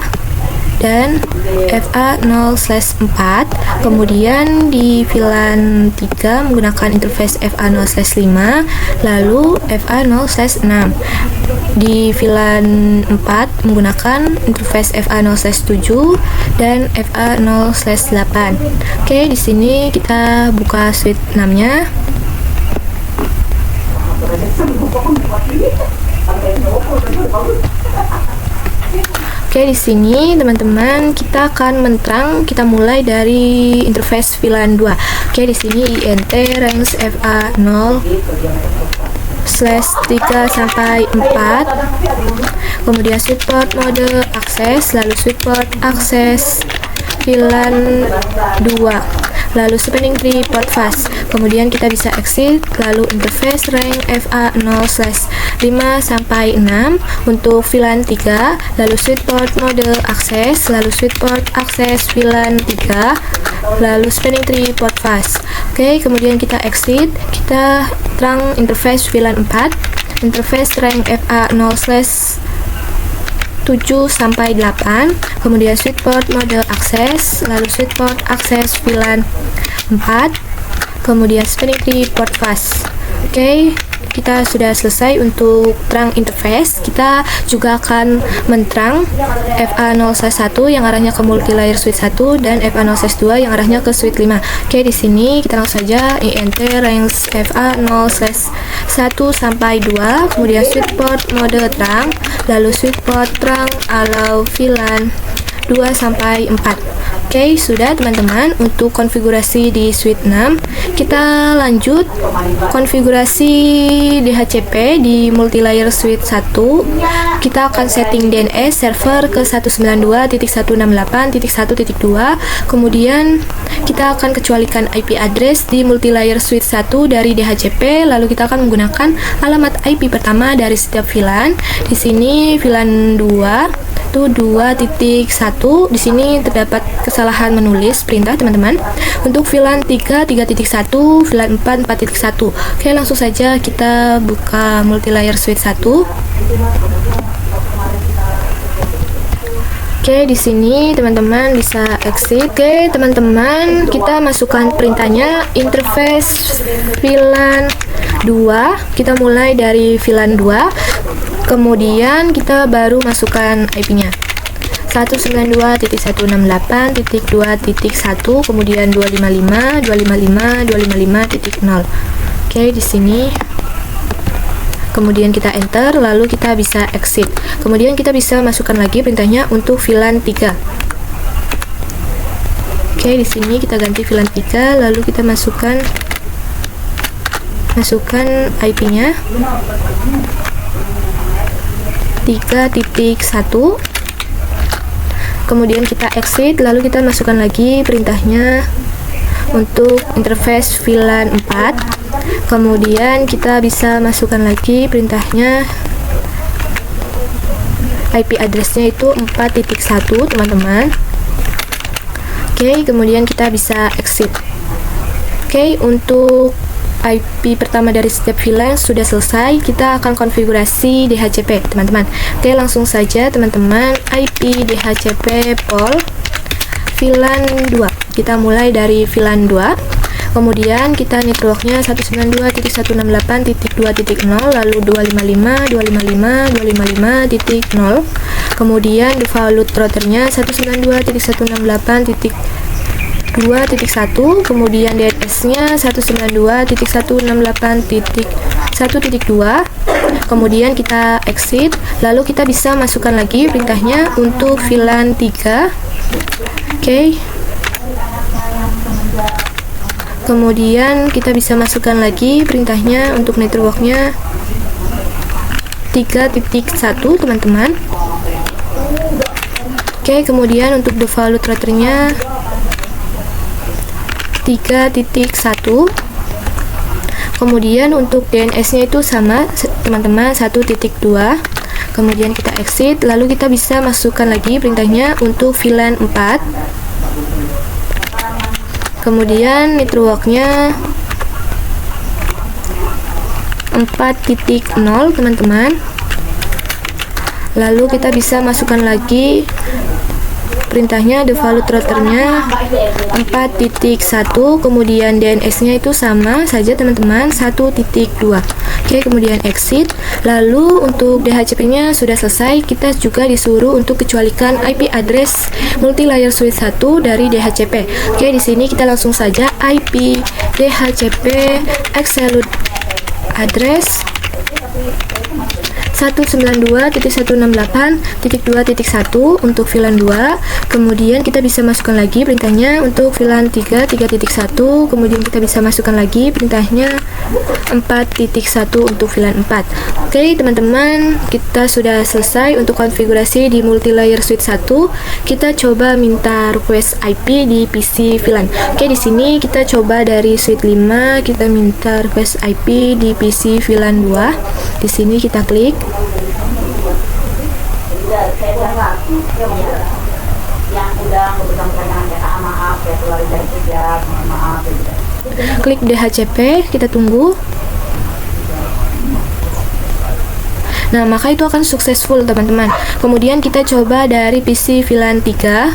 [SPEAKER 1] dan FA0/4. Kemudian di VLAN 3 menggunakan interface FA0/5, lalu FA0/6. Di VLAN 4 menggunakan interface FA0/7 dan FA0/8. Oke, di sini kita buka suite 6-nya. Oke, di sini teman-teman kita akan menterang, kita mulai dari interface VLAN 2. Oke, di sini INT range FA0 3 sampai 4, kemudian switch port mode akses, lalu switch port akses VLAN 2, lalu spanning tree port fast. Kemudian kita bisa exit, lalu interface rank FA0/5 sampai 6 untuk VLAN 3, lalu switch port mode akses, lalu switch port akses VLAN 3, lalu spanning tree port fast. Oke, kemudian kita exit, kita terang interface VLAN 4, interface rank FA0/7 sampai 8, kemudian switch port mode akses, lalu switch port akses VLAN 4, kemudian spanning tree port fast. Oke, kita sudah selesai untuk terang interface. Kita juga akan menterang FA0/1 yang arahnya ke multi-layer switch 1 dan FA0/2 yang arahnya ke switch 5. Oke, di sini kita langsung saja int range FA0/1 sampai 2, kemudian switch port mode terang, lalu switch port terang allow VLAN 2 sampai 4. Oke, sudah teman-teman untuk konfigurasi di switch 6. Kita lanjut konfigurasi DHCP di multilayer switch 1. Kita akan setting DNS server ke 192.168.1.2. Kemudian kita akan kecualikan IP address di multilayer switch 1 dari DHCP, lalu kita akan menggunakan alamat IP pertama dari setiap VLAN. Di sini VLAN 2 itu 2.1. Di sini terdapat kesalahan menulis perintah teman-teman. Untuk VLAN 3.1, VLAN 4.1. Oke, langsung saja kita buka multilayer switch 1. Oke, di sini teman-teman bisa exit. Oke, teman-teman, kita masukkan perintahnya interface VLAN 2. Kita mulai dari VLAN 2. Kemudian kita baru masukkan IP-nya 192.168.2.1, kemudian 255.255.255.0. Oke, di sini. Kemudian kita enter, lalu kita bisa exit. Kemudian kita bisa masukkan lagi perintahnya untuk VLAN 3. Oke, di sini kita ganti VLAN 3, lalu kita masukkan IP-nya 3.1. Kemudian kita exit, lalu kita masukkan lagi perintahnya untuk interface VLAN 4. Kemudian kita bisa masukkan lagi perintahnya IP address-nya itu 4.1 teman-teman. Oke, kemudian kita bisa exit. Oke, untuk IP pertama dari setiap VLAN sudah selesai. Kita akan konfigurasi DHCP teman-teman. Oke, langsung saja teman-teman, IP DHCP pol VLAN 2. Kita mulai dari VLAN 2. Kemudian kita networknya 192.168.2.0, lalu 255.255.255.0. Kemudian default routernya 192.168.2.1, kemudian DNS-nya 192.168.1.2. Kemudian kita exit, lalu kita bisa masukkan lagi perintahnya untuk VLAN 3. Oke. Kemudian kita bisa masukkan lagi perintahnya untuk networknya 3.1 teman-teman. Oke, kemudian untuk default routernya 3.1. Kemudian untuk DNS-nya itu sama teman-teman, 1.2. Kemudian kita exit, lalu kita bisa masukkan lagi perintahnya untuk VLAN 4. Kemudian networknya 4.0 teman-teman. Lalu kita bisa masukkan lagi perintahnya default routernya 4.1, kemudian DNS-nya itu sama saja teman-teman, 1.2. Oke, kemudian exit. Lalu untuk DHCP-nya sudah selesai. Kita juga disuruh untuk kecualikan IP address multi-layer switch 1 dari DHCP. Oke, di sini kita langsung saja IP DHCP absolute address 192.168.2.1 untuk VLAN 2. Kemudian kita bisa masukkan lagi perintahnya untuk VLAN 3.1. Kemudian kita bisa masukkan lagi perintahnya 4.1 untuk VLAN 4. Oke teman-teman, kita sudah selesai untuk konfigurasi di multilayer switch 1. Kita coba minta request IP di PC VLAN. Oke, di sini kita coba dari switch 5, kita minta request IP di PC VLAN 2. Di sini kita klik. Klik DHCP, kita tunggu. Nah, maka itu akan successful teman-teman. Kemudian kita coba dari PC VLAN 3.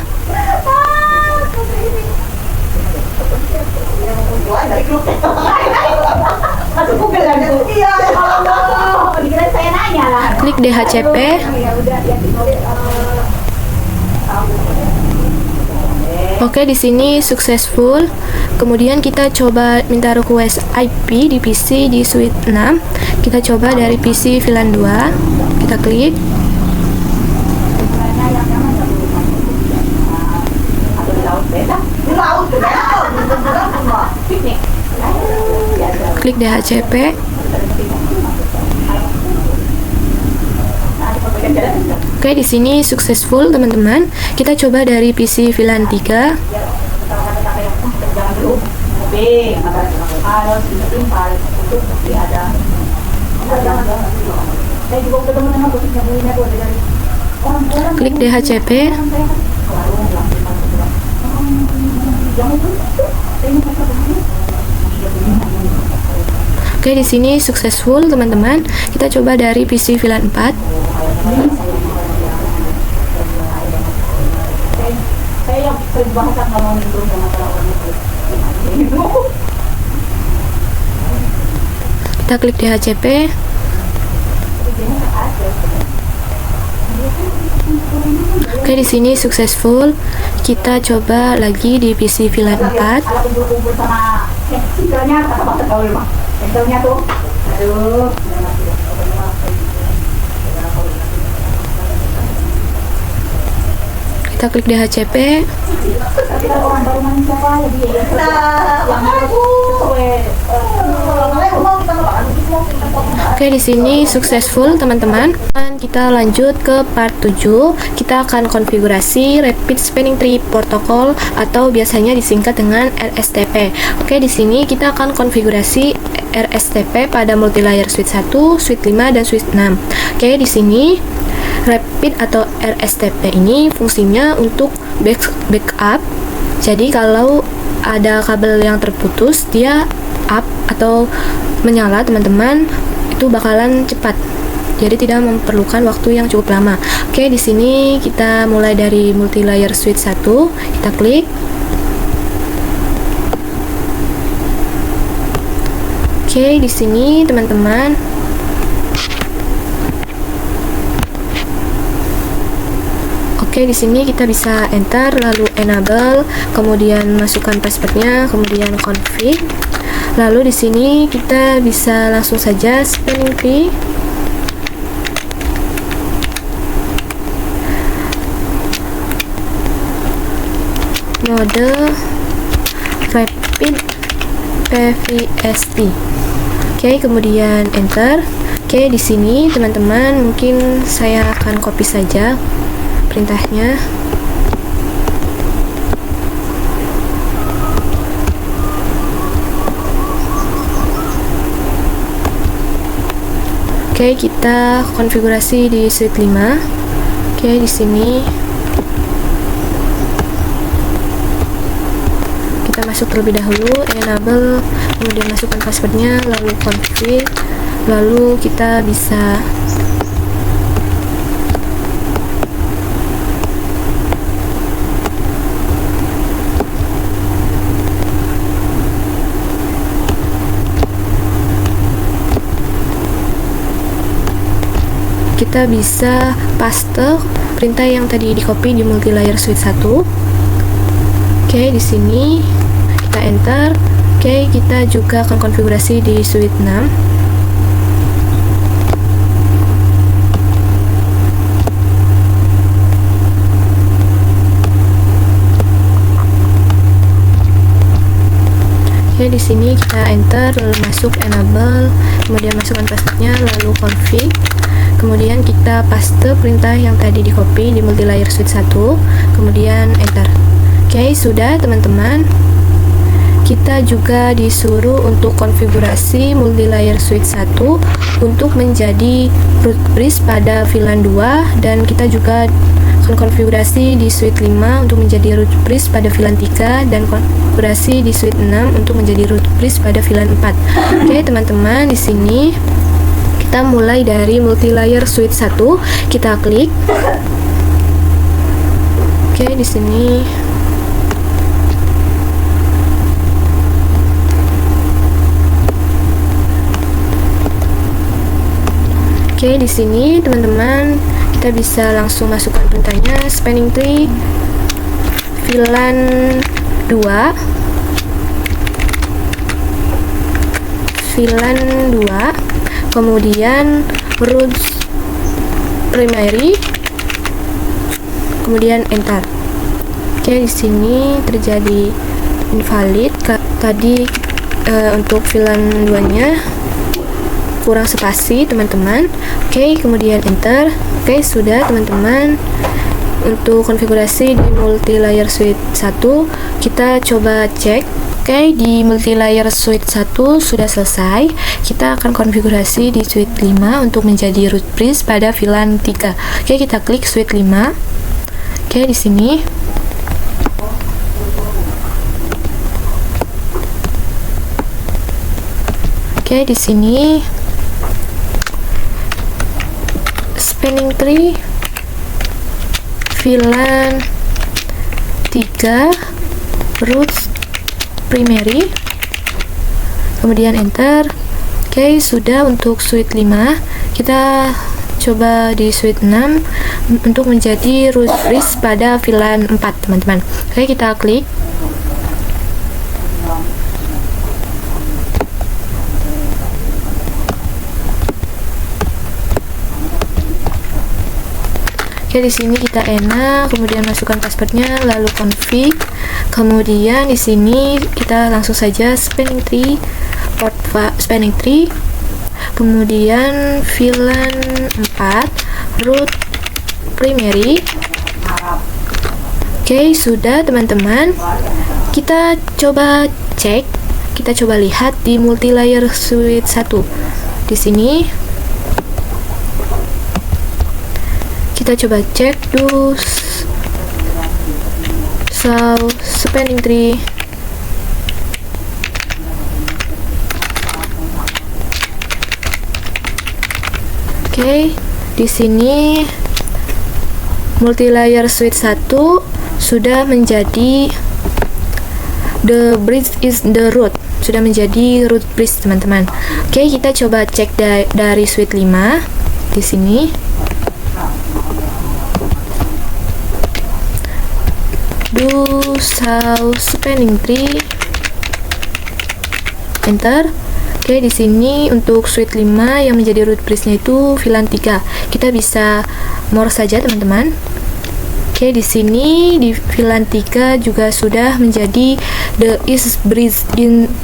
[SPEAKER 1] Klik DHCP. Oke, di sini successful. Kemudian kita coba minta request IP di PC di switch 6. Kita coba dari PC VLAN 2. Kita klik. Klik DHCP. Oke, di sini successful teman-teman. Kita coba dari PC VLAN 3. Klik DHCP. Oke, di sini successful teman-teman. Kita coba dari PC VLAN 4. Kita klik DHCP. Oke, di sini successful. Kita coba lagi di PC VLAN 4. Kita klik DHCP. Oke, di sini successful teman-teman. Kita lanjut ke part 7. Kita akan konfigurasi Rapid Spanning Tree Protocol atau biasanya disingkat dengan RSTP. Oke, di sini kita akan konfigurasi RSTP pada multilayer switch 1, switch 5 dan switch 6. Oke, di sini Rapid atau RSTP ini fungsinya untuk backup. Jadi kalau ada kabel yang terputus, dia up atau menyala teman-teman, itu bakalan cepat. Jadi tidak memerlukan waktu yang cukup lama. Oke, di sini kita mulai dari multilayer switch 1. Kita klik. Oke, di sini teman-teman. Oke, di sini kita bisa enter lalu enable, kemudian masukkan passwordnya, kemudian config. Lalu di sini kita bisa langsung saja spanning tree. Mode Rapid PVST. Oke, kemudian enter. Oke, di sini teman-teman mungkin saya akan copy saja perintahnya. Oke, kita konfigurasi di switch 5. Oke, di sini kita masuk terlebih dahulu, enable, kemudian masukkan passwordnya, lalu config, lalu kita bisa paste perintah yang tadi di copy di multilayer switch 1. Oke, di sini kita enter. Oke, kita juga akan konfigurasi di switch 6. Oke, di sini kita enter, lalu masuk enable, kemudian masukkan passwordnya, lalu config, kemudian kita paste perintah yang tadi di copy di multilayer switch 1, kemudian enter. Oke, sudah teman-teman. Kita juga disuruh untuk konfigurasi multilayer switch 1 untuk menjadi root bridge pada VLAN 2, dan kita juga akan konfigurasi di switch 5 untuk menjadi root bridge pada VLAN 3, dan konfigurasi di switch 6 untuk menjadi root bridge pada VLAN 4. Oke, teman-teman, di sini kita mulai dari multilayer switch 1, kita klik. Oke, di sini Oke, di sini teman-teman kita bisa langsung masukkan perintahnya spanning tree VLAN 2 kemudian root primary, kemudian enter. Oke, di sini terjadi invalid tadi untuk VLAN 2-nya kurang spasi, teman-teman. Oke, kemudian enter. Oke, sudah teman-teman. Untuk konfigurasi di multilayer switch 1 kita coba cek. Oke, di multilayer switch 1 sudah selesai. Kita akan konfigurasi di switch 5 untuk menjadi root bridge pada VLAN 3. Oke, kita klik switch 5. Oke, di sini Oke, di sini spanning tree VLAN 3 root primary, kemudian enter. Oke, sudah. Untuk switch 5 kita coba di switch 6 untuk menjadi root bridge pada VLAN 4, teman-teman. Oke, kita klik. Oke, di sini kita enak, kemudian masukkan passwordnya, lalu config, kemudian di sini kita langsung saja spanning tree kemudian VLAN 4 root primary. Oke, sudah teman-teman. Kita coba cek, kita coba lihat di multilayer switch 1. Di sini kita coba cek do spanning tree. Oke, di sini multilayer switch 1 sudah menjadi the bridge is the root, sudah menjadi root bridge, teman-teman. Oke, kita coba cek dari switch 5 di sini. Do spanning tree, enter. Oke, di sini untuk switch 5 yang menjadi root bridge-nya itu VLAN 3. Kita bisa more saja, teman-teman. Oke, di sini di VLAN 3 juga sudah menjadi the is bridge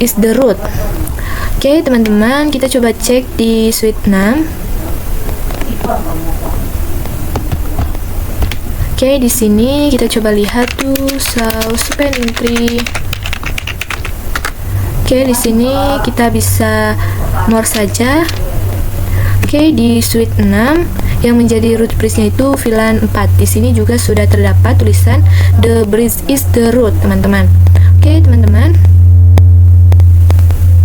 [SPEAKER 1] is the root. Oke, teman-teman, kita coba cek di switch 6. Oke, di sini kita coba lihat tuh spanning tree. Oke, di sini kita bisa more saja. Oke, di switch 6 yang menjadi root bridge-nya itu VLAN 4. Di sini juga sudah terdapat tulisan the bridge is the root, teman-teman. Oke, teman-teman.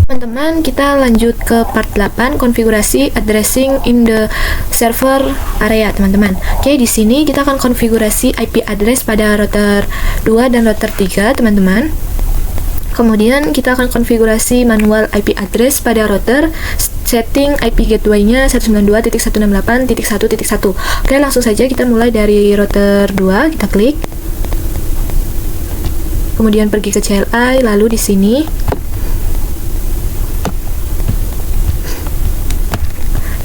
[SPEAKER 1] Teman-teman, kita lanjut ke part 8, konfigurasi addressing in the server area, teman-teman. Oke, di sini kita akan konfigurasi IP address pada router 2 dan router 3, teman-teman. Kemudian kita akan konfigurasi manual IP address pada router, setting IP gateway-nya 192.168.1.1. Oke, langsung saja kita mulai dari router 2, kita klik. Kemudian pergi ke CLI, lalu di sini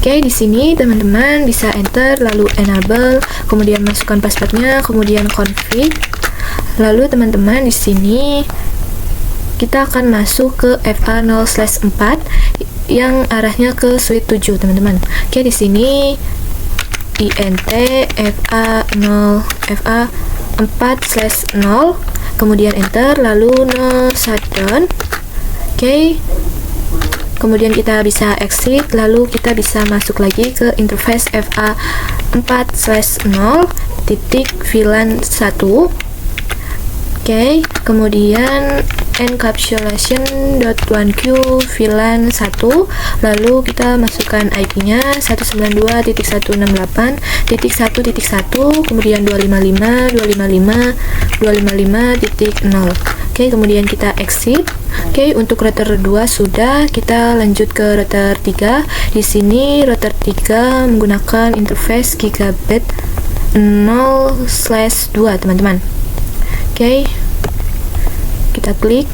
[SPEAKER 1] Oke, di sini teman-teman bisa enter, lalu enable, kemudian masukkan passwordnya, kemudian config. Lalu teman-teman di sini kita akan masuk ke FA0/4 yang arahnya ke suite 7, teman-teman. Oke, di sini INT FA4/0, kemudian enter, lalu no shutdown. Oke, kemudian kita bisa exit, lalu kita bisa masuk lagi ke interface FA4/0 titik VLAN 1. Oke, kemudian encapsulation.1q VLAN 1, lalu kita masukkan IP-nya 192.168.1.1, kemudian 255.255.255.0. Oke, kemudian kita exit. Oke, untuk router 2 sudah, kita lanjut ke router 3. Di sini router 3 menggunakan interface gigabit 0/2, teman-teman. Oke, kita klik,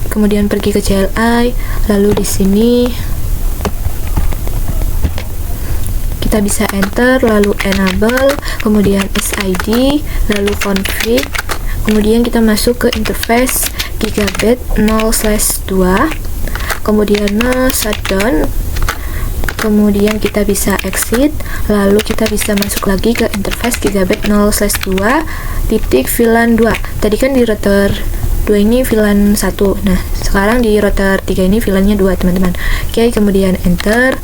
[SPEAKER 1] kemudian pergi ke CLI, lalu di sini kita bisa enter, lalu enable, kemudian SID, lalu config, kemudian kita masuk ke interface gigabit 0/2, kemudian shutdown, kemudian kita bisa exit, lalu kita bisa masuk lagi ke interface gigabit 0/2 titik VLAN 2. Tadi kan di router 2 ini VLAN 1, nah sekarang di router 3 ini VLAN-nya 2, teman-teman. Oke, kemudian enter,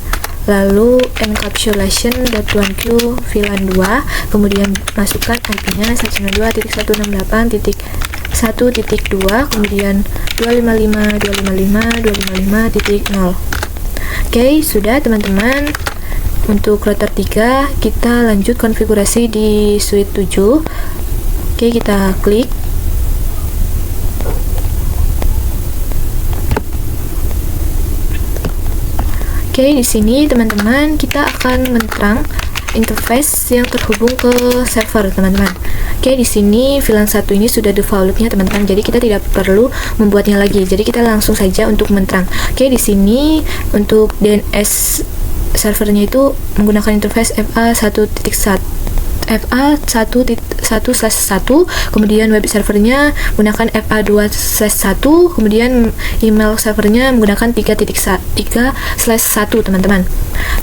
[SPEAKER 1] lalu encapsulation.1q VLAN 2, kemudian masukkan IP-nya 192.168.1.2, kemudian 255.255.255.0. Oke, sudah, teman-teman. Untuk router 3 kita lanjut konfigurasi di suite 7. Oke, kita klik. Oke, di sini teman-teman kita akan menerang interface yang terhubung ke server, teman-teman. Oke, di sini VLAN 1 ini sudah default-nya, teman-teman. Jadi kita tidak perlu membuatnya lagi. Jadi kita langsung saja untuk menerang. Oke, di sini untuk DNS servernya itu menggunakan interface FA1/1/1, kemudian web servernya menggunakan FA2/1, kemudian email servernya menggunakan 3.3/1, teman-teman.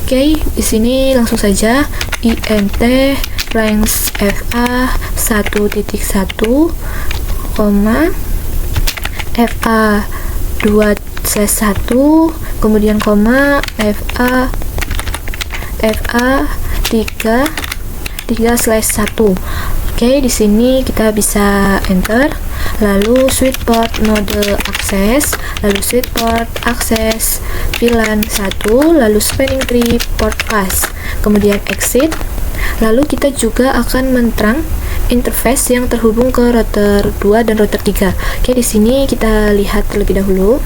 [SPEAKER 1] Oke, di sini langsung saja INT range FA1.1, FA2/1, kemudian FA3/1. Oke, di sini kita bisa enter, lalu switch port mode akses, lalu switch port akses VLAN 1, lalu spanning tree port pass, kemudian exit. Lalu kita juga akan menerang interface yang terhubung ke router 2 dan router 3. Oke, di sini kita lihat terlebih dahulu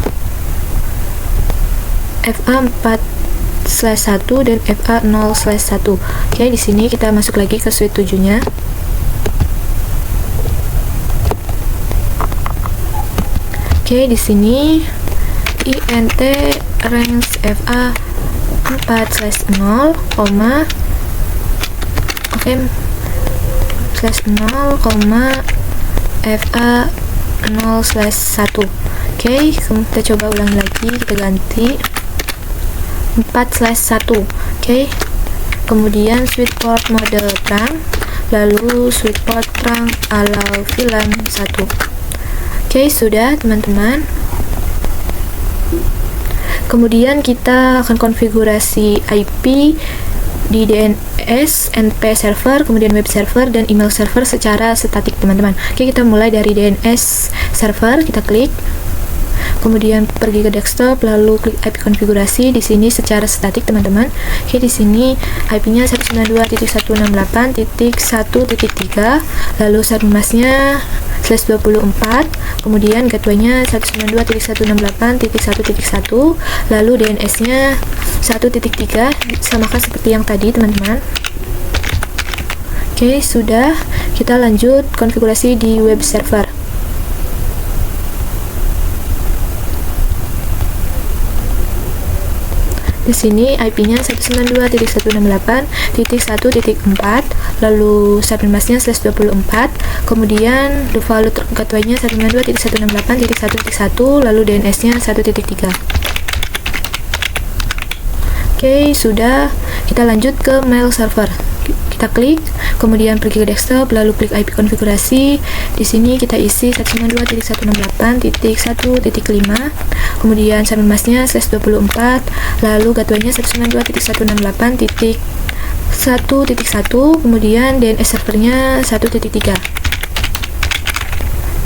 [SPEAKER 1] FA4/1 dan FA0/1. Oke, di sini kita masuk lagi ke suite 7-nya. Oke, di sini INT range FA4/0, FA0,FA0/1. Oke, kita coba ulang lagi, kita ganti 4/1. Oke, kemudian switch port mode terang, lalu switch port terang allow VLAN 1. Oke, sudah, teman-teman. Kemudian kita akan konfigurasi IP di DNS, NP server, kemudian web server, dan email server secara statik, teman-teman. Oke, kita mulai dari DNS server, kita klik, kemudian pergi ke desktop, lalu klik IP konfigurasi. Di sini secara statik, teman-teman. Oke, di sini IP-nya 192.168.1.3, lalu submasnya /24, kemudian gateway-nya 192.168.1.1, lalu DNS-nya 1.3, samakan seperti yang tadi, teman-teman. Oke, sudah. Kita lanjut konfigurasi di web server. Di sini IP-nya 192.168.1.4, lalu subnet mask-nya /24, kemudian default gateway-nya 192.168.1.1, lalu DNS-nya 1.3. Oke, sudah. Kita lanjut ke mail server. Kita klik, kemudian pergi ke desktop, lalu klik IP konfigurasi. Di sini kita isi 192.168.1.5, kemudian subnet mask-nya /24, lalu gateway-nya 192.168.1.1, kemudian DNS servernya 1.3.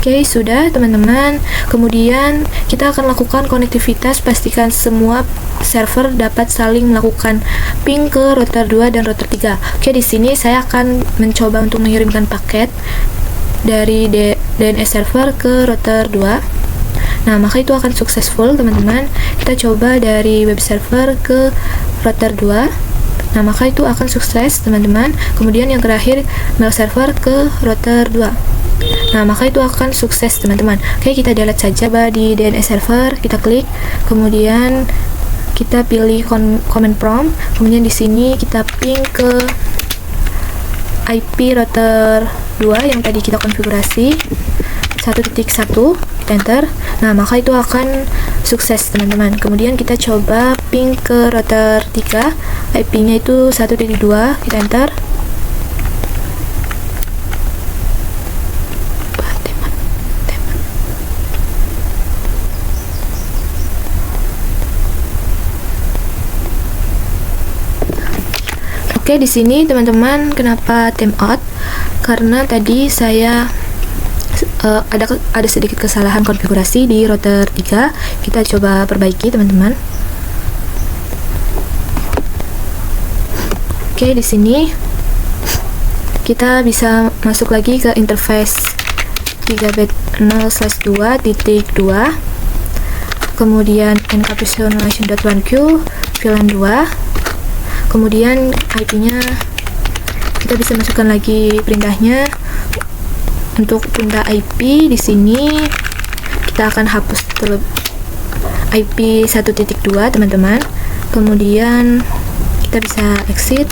[SPEAKER 1] Oke, sudah teman-teman. Kemudian kita akan lakukan konektivitas, pastikan semua server dapat saling melakukan ping ke router 2 dan router 3. Oke, di sini saya akan mencoba untuk mengirimkan paket dari DNS server ke router 2. Nah, maka itu akan successful, teman-teman. Kita coba dari web server ke router 2. Nah, maka itu akan sukses, teman-teman. Kemudian yang terakhir, mail server ke router 2. Nah, maka itu akan sukses, teman-teman. Oke, kita delete saja di DNS server, kita klik, kemudian kita pilih command prompt, kemudian di sini kita ping ke IP router 2 yang tadi kita konfigurasi 1.1, kita enter. Nah, maka itu akan sukses, teman-teman. Kemudian kita coba ping ke router 3, IP-nya itu 1.2, kita enter. Oke, di sini teman-teman, kenapa timeout? Karena tadi saya ada sedikit kesalahan konfigurasi di router 3. Kita coba perbaiki, teman-teman. Oke, di sini kita bisa masuk lagi ke interface gigabit 0/2.2, kemudian encapsulation.1q VLAN 2. Kemudian IP-nya kita bisa masukkan lagi perintahnya. Untuk perintah IP di sini kita akan hapus IP 1.2, teman-teman. Kemudian kita bisa exit,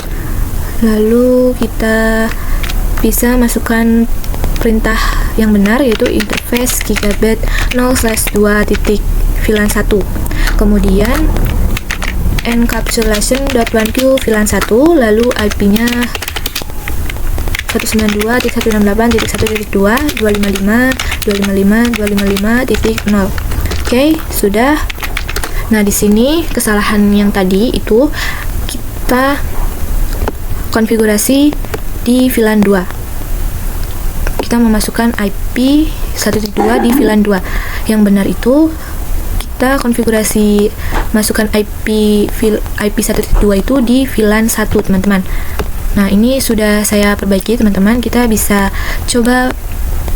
[SPEAKER 1] lalu kita bisa masukkan perintah yang benar, yaitu interface gigabit 0/2.VLAN 1. Kemudian encapsulation.1q VLAN 1, lalu IP-nya 192.168.1.2, 255.255.0. Oke, sudah. Nah, di sini kesalahan yang tadi itu kita konfigurasi di VLAN 2. Kita memasukkan IP 1.2 di VLAN 2. Yang benar itu kita konfigurasi masukkan IP 1.2 itu di VLAN 1, teman-teman. Nah, ini sudah saya perbaiki, teman-teman. Kita bisa coba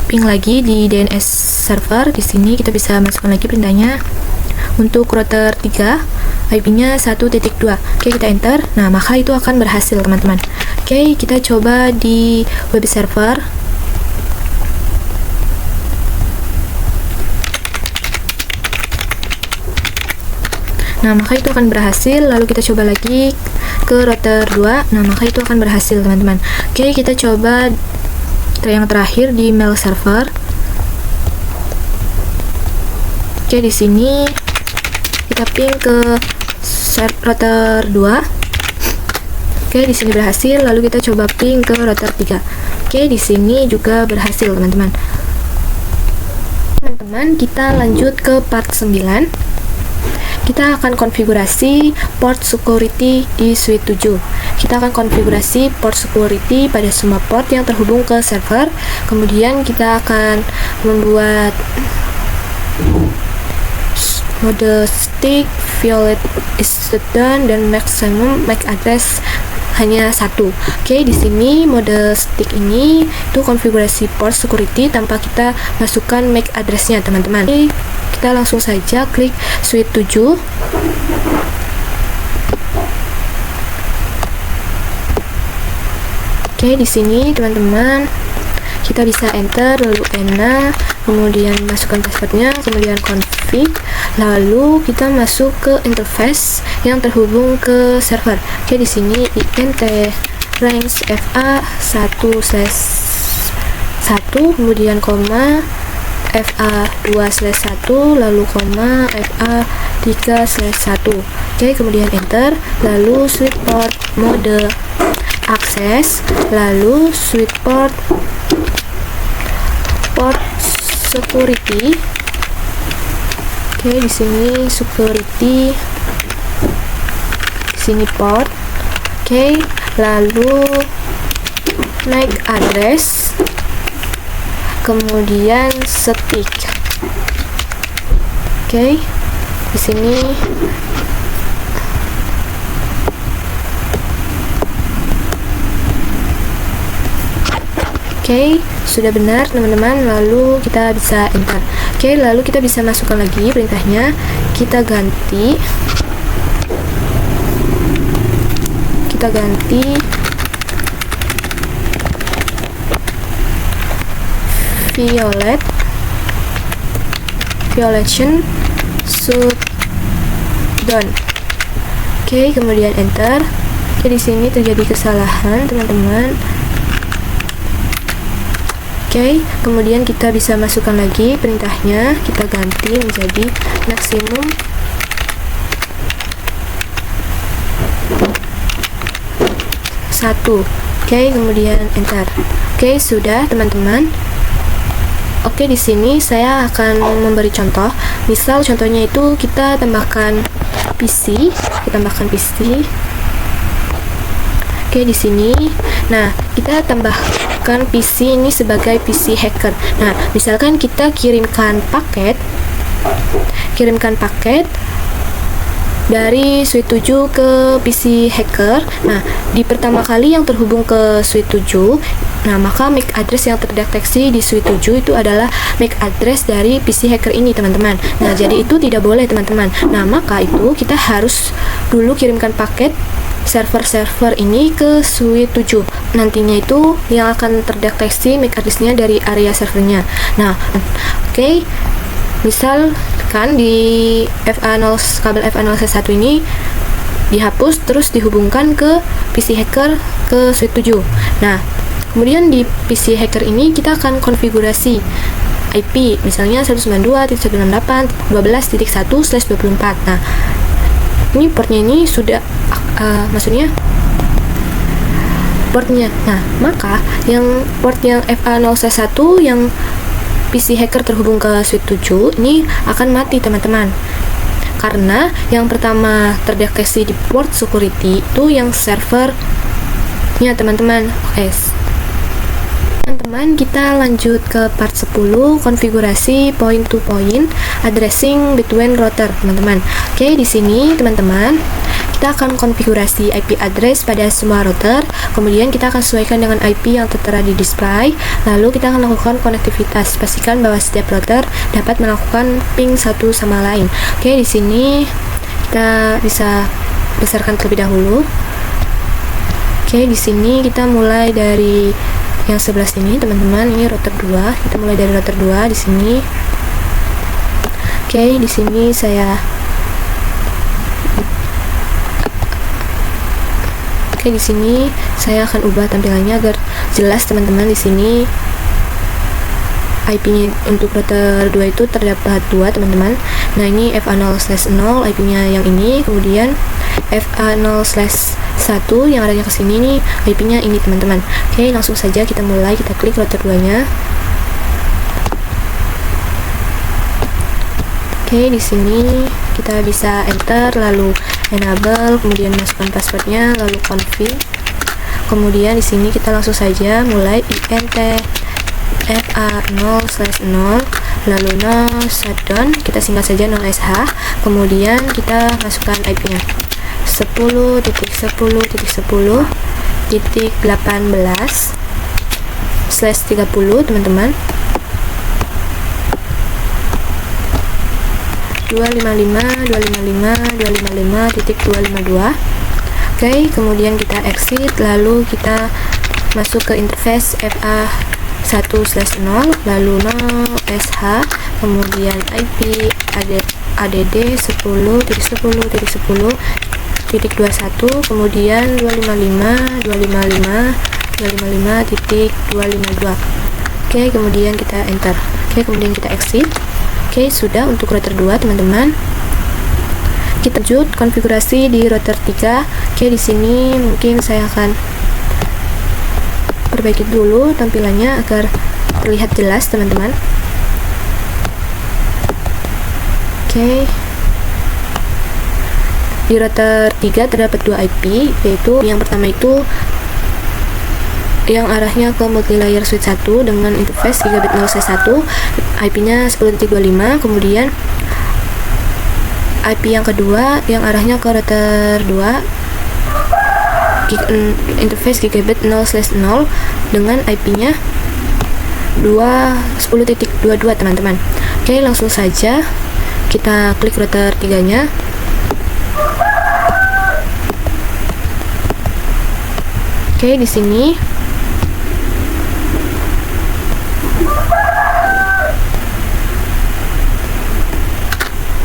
[SPEAKER 1] ping lagi di DNS server. Di sini kita bisa masukkan lagi perintahnya. Untuk router 3, IP-nya 1.2. Oke, kita enter. Nah, maka itu akan berhasil, teman-teman. Oke, kita coba di web server. Nah, maka itu akan berhasil. Lalu kita coba lagi ke router 2. Nah, maka itu akan berhasil, teman-teman. Oke, kita coba yang terakhir di mail server. Oke, di sini kita ping ke router 2. Oke, di sini berhasil. Lalu kita coba ping ke router 3. Oke, di sini juga berhasil, teman-teman. Teman-teman, kita lanjut ke part 9. Kita akan konfigurasi port security di suite 7. Kita akan konfigurasi port security pada semua port yang terhubung ke server. Kemudian kita akan membuat mode stick, violet is done, dan maximum MAC address hanya 1. Oke, di sini mode stick ini itu konfigurasi port security tanpa kita masukkan MAC address-nya, teman-teman. Kita langsung saja klik suite 7. Oke, di sini teman-teman kita bisa enter, lalu ena, kemudian masukkan passwordnya, kemudian config. config, lalu kita masuk ke interface yang terhubung ke server. Oke, di sini int range fa1/1, kemudian koma fa2/1, lalu koma fa3/1. Oke, kemudian enter, lalu switch port mode akses, lalu switch port security. Oke, di sini security, di sini port. Oke, lalu MAC address, kemudian stick. Oke, di sini Oke, sudah benar teman-teman, lalu kita bisa enter. Oke, lalu kita bisa masukkan lagi perintahnya, kita ganti violation shutdown. Oke, kemudian enter. Oke, di sini terjadi kesalahan teman-teman. Oke, kemudian kita bisa masukkan lagi perintahnya, kita ganti menjadi maksimum satu. Oke, kemudian enter. Oke, sudah teman-teman. Oke, di sini saya akan memberi contoh. Misal contohnya itu kita tambahkan PC. Oke, di sini. Nah, kita tambahkan PC ini sebagai PC hacker. Nah, misalkan kita kirimkan paket dari switch 7 ke PC hacker. Nah, di pertama kali yang terhubung ke switch 7, nah maka MAC address yang terdeteksi di switch 7 itu adalah MAC address dari PC hacker ini, teman-teman. Nah, jadi itu tidak boleh, teman-teman. Nah, maka itu kita harus dulu kirimkan paket server ini ke switch 7. Nantinya itu yang akan terdeteksi MAC address-nya dari area servernya. Nah, oke. Misal kan di kabel FA0/1 ini dihapus terus dihubungkan ke PC hacker ke switch 7. Nah, kemudian di PC hacker ini kita akan konfigurasi IP, misalnya 192.168.12.1/24. Nah, ini portnya ini sudah maksudnya portnya. Nah, maka yang port yang FA0/1 yang PC hacker terhubung ke switch 7 ini akan mati, teman-teman. Karena yang pertama terdeteksi di port security itu yang servernya, teman-teman. Oke. Teman-teman, kita lanjut ke part 10, konfigurasi point to point addressing between router, teman-teman. Oke, di sini teman-teman kita akan konfigurasi IP address pada semua router, kemudian kita akan sesuaikan dengan IP yang tertera di display, lalu kita akan lakukan konektivitas. Pastikan bahwa setiap router dapat melakukan ping satu sama lain. Oke, di sini kita bisa besarkan terlebih dahulu. Oke, di sini kita mulai dari yang sebelah sini, teman-teman. Ini router 2. Kita mulai dari router 2 di sini. Oke, di sini di sini saya akan ubah tampilannya agar jelas, teman-teman. Di sini IP-nya untuk router 2 itu terdapat 2, teman-teman. Nah, ini FA0/0 IP-nya yang ini, kemudian FA0/1 yang adanya ke sini nih IP-nya ini, teman-teman. Oke, langsung saja kita mulai, kita klik router 2-nya. Oke, di sini kita bisa enter, lalu enable, kemudian masukkan passwordnya, lalu config. Kemudian di sini kita langsung saja mulai int fa0/0, lalu no shutdown, kita singkat saja 0sh. Kemudian kita masukkan IP-nya 10.10.10.18/30, teman-teman. 255.255.255.252. Oke, kemudian kita exit, lalu kita masuk ke interface FA1/0, lalu no sh, kemudian IP ADD 10.10.10.21, kemudian 255.255.255.252. Oke, kemudian kita enter. Oke, kemudian kita exit. Oke, sudah untuk router 2, teman-teman. Kita lanjut konfigurasi di router 3. Oke, di sini mungkin saya akan perbaiki dulu tampilannya agar terlihat jelas, teman-teman. Oke. Di router 3 terdapat 2 IP, yaitu yang pertama itu yang arahnya ke multilayer switch 1 dengan interface gigabit 0/1, IP-nya 10.25. Kemudian IP yang kedua yang arahnya ke router 2, interface gigabit 0/0 dengan IP-nya 10.22, teman-teman. Oke, langsung saja kita klik router 3-nya. Oke, di sini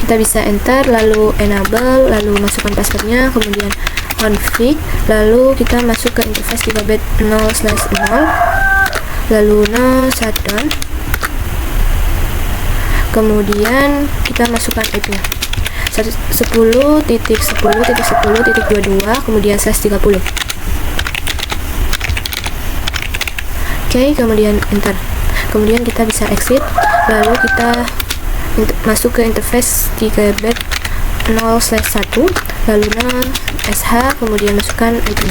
[SPEAKER 1] kita bisa enter, lalu enable, lalu masukkan passwordnya, kemudian config, lalu kita masuk ke interface gigabit 0/0, lalu no shutdown, kemudian kita masukkan IP-nya 10.10.10.22, kemudian /30. Oke, kemudian enter. Kemudian kita bisa exit, lalu kita masuk ke interface gigabit 0/1, lalu sh, kemudian masukkan IP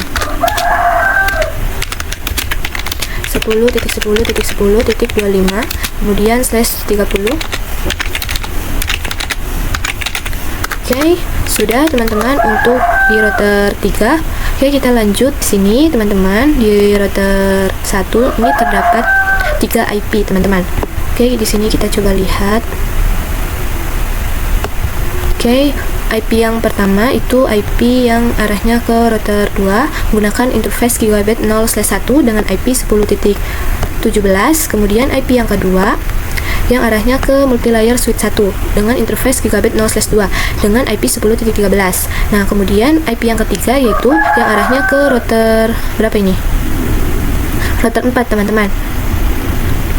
[SPEAKER 1] 10.10.10.25, kemudian /30. Oke, sudah, teman-teman, untuk di router 3. Oke, kita lanjut sini, teman-teman. Di router 1 ini terdapat 3 IP, teman-teman. Oke, di sini kita coba lihat. Oke, IP yang pertama itu IP yang arahnya ke router 2 menggunakan interface gigabit 0/1 dengan IP 10.17. Kemudian IP yang kedua yang arahnya ke multilayer switch 1 dengan interface gigabit 0/2 dengan IP 10.13. Nah, kemudian IP yang ketiga yaitu yang arahnya ke router berapa ini? Router 4, teman-teman.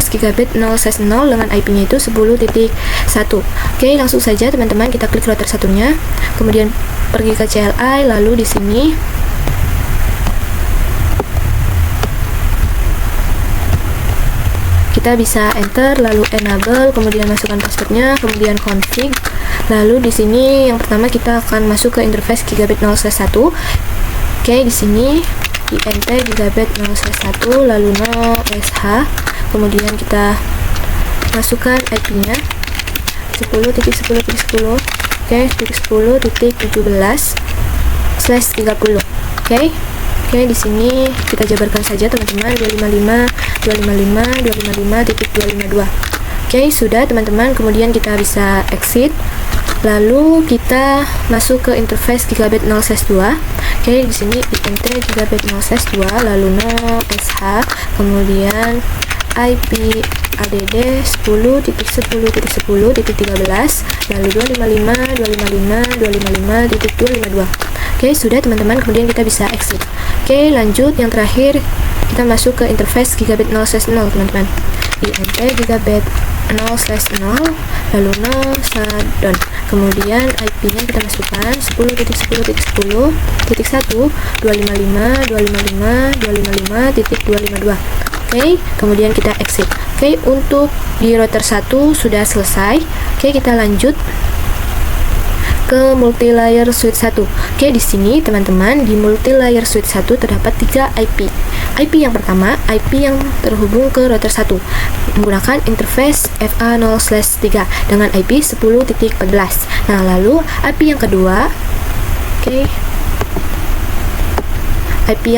[SPEAKER 1] Gigabit 0/0 dengan IP-nya itu 10.1. Oke, langsung saja, teman-teman, kita klik router satunya, kemudian pergi ke CLI, lalu di sini kita bisa enter, lalu enable, kemudian masukkan passwordnya, kemudian config, lalu di sini yang pertama kita akan masuk ke interface gigabit 0/1. Oke, di sini di nt gigabit 0/1, lalu no sh, kemudian kita masukkan IP-nya 10.10.10, oke, 10.17/30. Oke, di sini kita jabarkan saja, teman-teman, 255.255.252. Oke, sudah, teman-teman. Kemudian kita bisa exit, lalu kita masuk ke interface gigabit 0/2. Oke, di sini int gigabit 0/2, lalu no sh, kemudian IP ADD 10.10.10.13, lalu 255.255.252. Oke, sudah, teman-teman. Kemudian kita bisa exit. Oke, lanjut yang terakhir kita masuk ke interface gigabit 0/0, teman-teman. int gigabit 0/0, lalu no shutdown, kemudian IP-nya kita masukkan 10.10.10.1 255.255.252. Oke, kemudian kita exit. Oke, untuk di router 1 sudah selesai. Oke, kita lanjut ke multilayer switch 1. Oke, di sini, teman-teman, di multilayer switch 1 terdapat 3 IP. IP yang pertama, IP yang terhubung ke router 1 menggunakan interface FA0/3 dengan IP 10.14. Nah, lalu IP yang kedua, oke, IP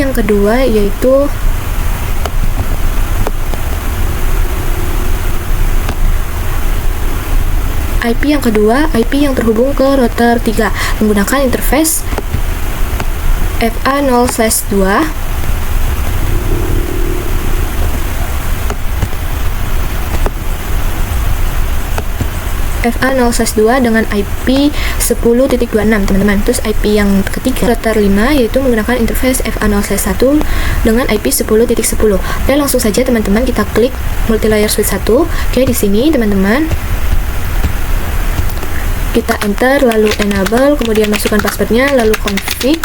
[SPEAKER 1] yang kedua yaitu IP yang kedua, IP yang terhubung ke router 3 menggunakan interface FA0/2 FA0/2 dengan IP 10.26 teman-teman. Terus IP yang ketiga router 5 yaitu menggunakan interface FA0/1 dengan IP 10.10. Oke, langsung saja teman-teman kita klik multilayer switch 1. Oke, di sini teman-teman kita enter, lalu enable, kemudian masukkan passwordnya, lalu config,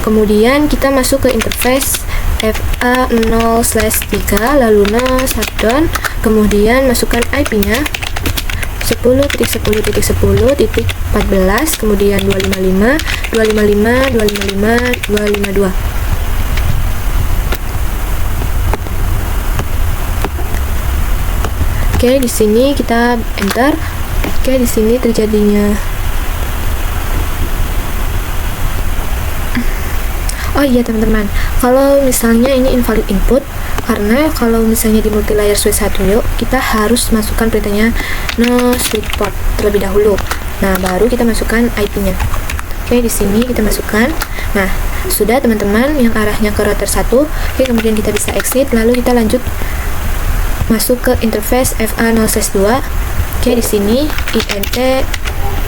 [SPEAKER 1] kemudian kita masuk ke interface FA0/3, lalu no shutdown, kemudian masukkan IP-nya 10.10.10.14, kemudian 255, 255, 255, 252. Oke, di sini kita enter. Oke, di sini terjadinya. Oh iya teman-teman, kalau misalnya ini invalid input, karena kalau misalnya di multilayer switch 1 yuk, kita harus masukkan perintahnya no switch port terlebih dahulu. Nah, baru kita masukkan IP-nya. Oke, di sini kita masukkan. Nah, sudah teman-teman yang arahnya ke router 1. Oke, kemudian kita bisa exit, lalu kita lanjut masuk ke interface FA0/2. Oke, di sini INT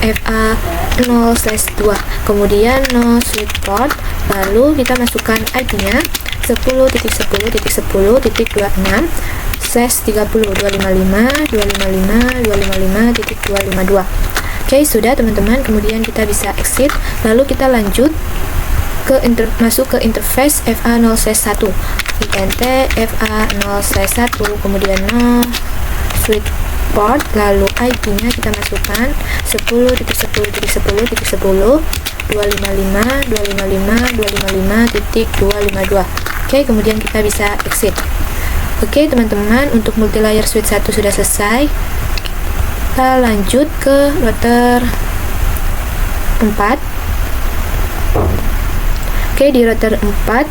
[SPEAKER 1] FA0/2, kemudian no switch port, lalu kita masukkan IP-nya 10.10.10.30, 255, 255, 255, 255.252. Oke, sudah teman-teman. Kemudian kita bisa exit, lalu kita lanjut ke masuk ke interface FA0/1, INT FA0/1, kemudian no switch port, lalu IP-nya kita masukkan 10.10.10.10, 255, 255, 255.252. Oke, kemudian kita bisa exit. Oke teman-teman, untuk multilayer switch 1 sudah selesai. Kita lanjut ke router 4. Oke, di router 4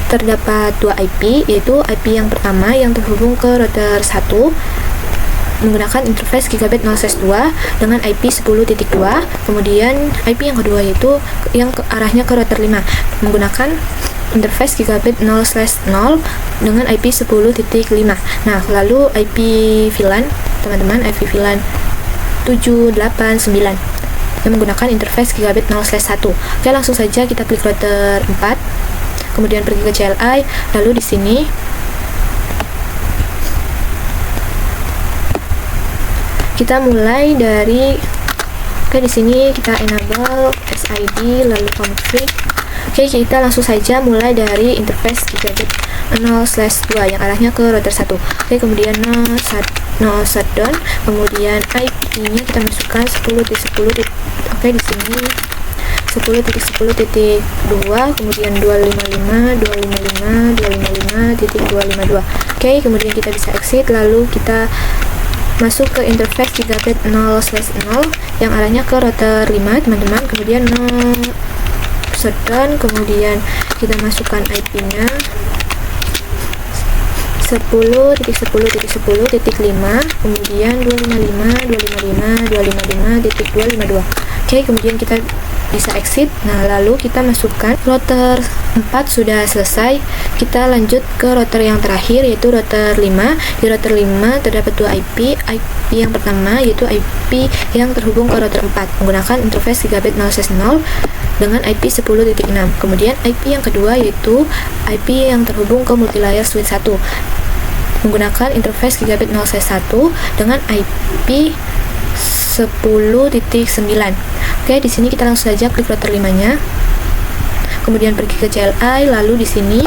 [SPEAKER 1] terdapat dua IP, yaitu IP yang pertama yang terhubung ke router 1 menggunakan interface gigabit 0/2 dengan IP 10.2, kemudian IP yang kedua yaitu yang arahnya ke router 5 menggunakan interface gigabit 0/0 dengan IP 10.5. Nah, lalu IP VLAN teman-teman, IP VLAN 789 yang menggunakan interface gigabit 0/1. Oke, langsung saja kita klik router 4, kemudian pergi ke CLI, lalu di sini kita mulai dari, oke, di sini kita enable SID, lalu config. Oke, kita langsung saja mulai dari interface gigabit 0/2 yang arahnya ke router 1. Oke, kemudian no shutdown, kemudian IP-nya kita masukkan 10.10. Oke, di sini 10.10.2, kemudian 255, 255, 255.252. Oke, kemudian kita bisa exit, lalu kita masuk ke interface gigabit 0/0 yang arahnya ke router 5 teman-teman, kemudian no shutdown, kemudian kita masukkan IP-nya 10.10.10.5, kemudian 255, 255, 255.252. Oke, kemudian kita bisa exit. Nah, lalu kita masukkan router 4 sudah selesai. Kita lanjut ke router yang terakhir, yaitu router 5. Di router 5 terdapat dua IP. IP yang pertama yaitu IP yang terhubung ke router 4 menggunakan interface gigabit 0/0 dengan IP 10.6. Kemudian IP yang kedua yaitu IP yang terhubung ke multilayer switch 1 menggunakan interface gigabit 0/1 dengan IP 10.9. Oke, di sini kita langsung saja klik router 5-nya. Kemudian pergi ke CLI, lalu di sini